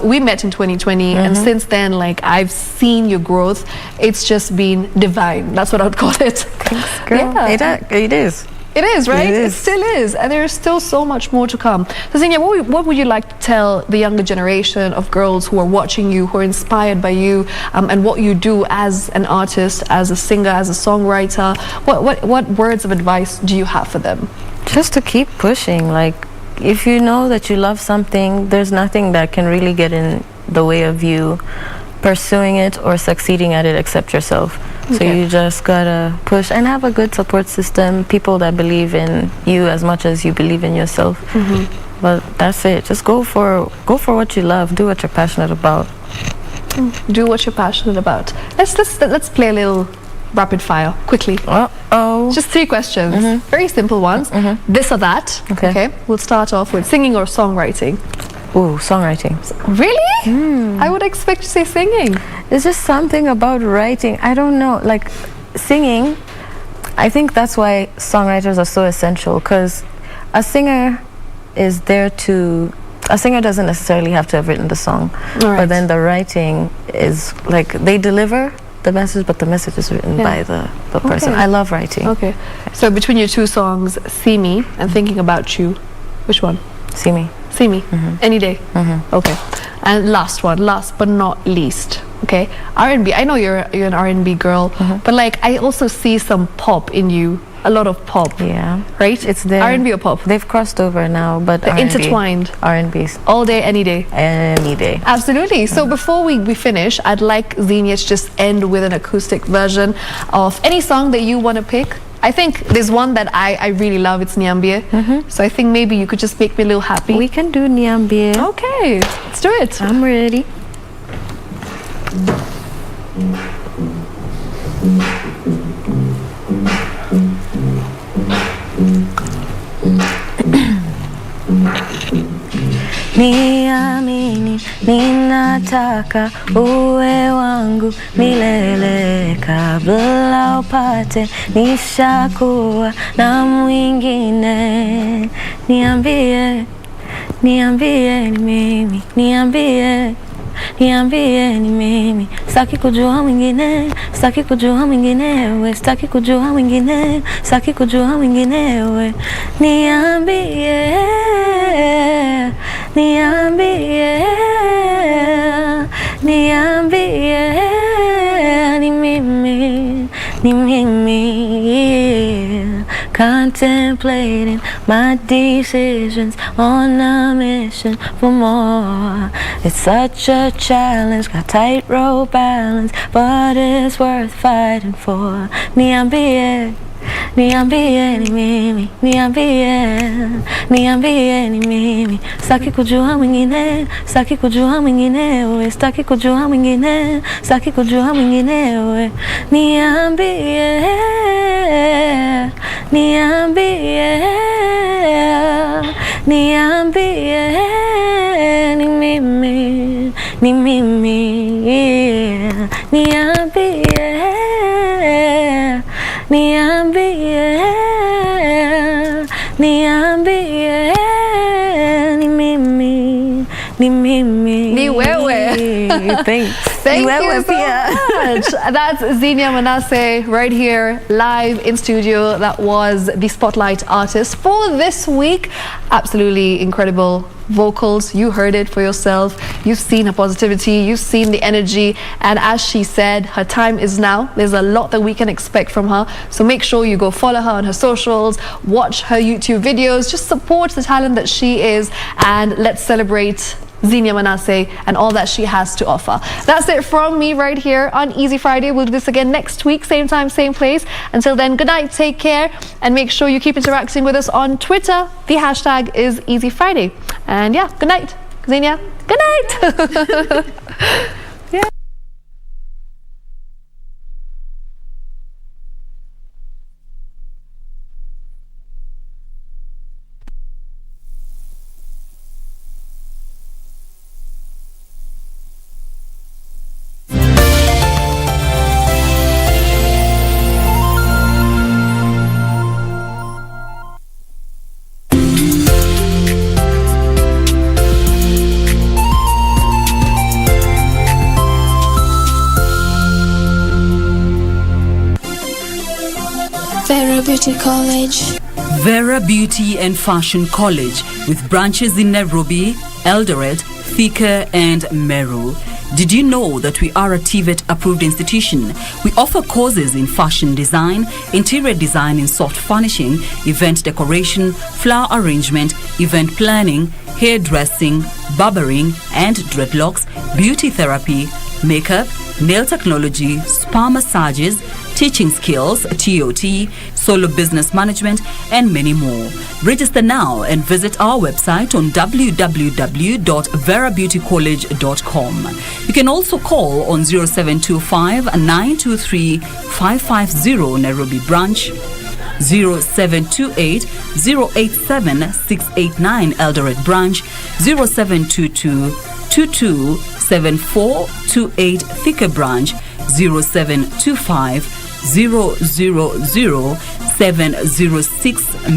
S12: We met in 2020, and since then, like, I've seen your growth. It's just been divine. That's what I would call it.
S11: Thanks, girl.
S12: Yeah.
S11: It is.
S12: It is, right?
S11: It is.
S12: It still is. And there's still so much more to come. So, Xenia, what would you like to tell the younger generation of girls who are watching you, who are inspired by you, and what you do as an artist, as a singer, as a songwriter? What words of advice do you have for them?
S11: Just to keep pushing. Like, if you know that you love something, there's nothing that can really get in the way of you pursuing it or succeeding at it except yourself. So
S12: Okay.
S11: you just gotta push and have a good support system, people that believe in you as much as you believe in yourself. But that's it. Just go for what you love. Do what you're passionate about.
S12: Do what you're passionate about. Let's play a little rapid fire quickly. Just 3 questions. Very simple ones. This or that. Okay. We'll start off with singing or songwriting.
S11: Ooh, songwriting.
S12: Really? I would expect to say singing.
S11: There's just something about writing. I don't know. Like singing, I think that's why songwriters are so essential, because a singer is there to... A singer doesn't necessarily have to have written the song, but then the writing is like they deliver the message, but the message is written by the person.
S12: Okay.
S11: I love writing.
S12: Okay. So between your 2 songs, See Me and Thinking About You, which one?
S11: See Me.
S12: See Me. Any day. Okay. And last one, last but not least. Okay. R&B. I know you're an R&B girl, but like I also see some pop in you. A lot of pop.
S11: Yeah.
S12: Right?
S11: It's there.
S12: R&B or pop?
S11: They've crossed over now, but
S12: They're intertwined.
S11: R&B's.
S12: All day, any day.
S11: Any day.
S12: Absolutely. So before we finish, I'd like Xenia to just end with an acoustic version of any song that you want to pick. I think there's one that I really love. It's Niambie. So I think maybe you could just make me a little happy.
S11: We can do Niambie.
S12: Okay. Let's do it.
S11: I'm ready. Niamini, ninataka uwe wangu milele, kabla upate nishakuwa na mwingine. Niambie, niambie ni mimi, niambie, niambie ni mimi. Sitaki kujua mwingine, sitaki kujua mwinginewe, sitaki kujua mwingine, sitaki kujua mwinginewe. Niambie, niambie, niambie ni mimi, ni mimi. Contemplating my decisions on a mission for more. It's such a challenge, got tightrope balance, but it's worth fighting for. Niambie, niambie ni mimi, niambie, niambie ni mimi. Sitaki kujua mwingine, sitaki kujua mwinginewe, sitaki kujua mwingine, sitaki kujua mwinginewe. Niambie, niambie, niambie ni mimi, ni mimi. Niambie, niambie, niambie ni mimi, ni mimi.
S12: Ni wewe.
S11: Thanks.
S12: Thank you so much. That's Xenia Manasseh right here live in studio. That was the Spotlight artist for this week. Absolutely incredible vocals. You heard it for yourself. You've seen her positivity. You've seen the energy. And as she said, her time is now. There's a lot that we can expect from her. So make sure you go follow her on her socials, watch her YouTube videos, just support the talent that she is, and let's celebrate Xenia Manasseh and all that she has to offer. That's it from me right here on Easy Friday. We'll do this again next week, same time, same place. Until then, good night, take care, and make sure you keep interacting with us on Twitter. The hashtag is Easy Friday. And yeah, good night, Xenia. Good night. Yeah.
S14: Vera Beauty College.
S15: Vera Beauty and Fashion College, with branches in Nairobi, Eldoret, Thika and Meru. Did you know that we are a TVET approved institution? We offer courses in fashion design, interior design and soft furnishing, event decoration, flower arrangement, event planning, hairdressing, barbering and dreadlocks, beauty therapy, makeup, nail technology, spa massages, teaching skills, TOT, solo business management, and many more. Register now and visit our website on www.verabeautycollege.com. You can also call on 0725 923 550 Nairobi branch, 0728 087 689 Eldoret branch, 0722 227428 Thika branch, 0725 000 706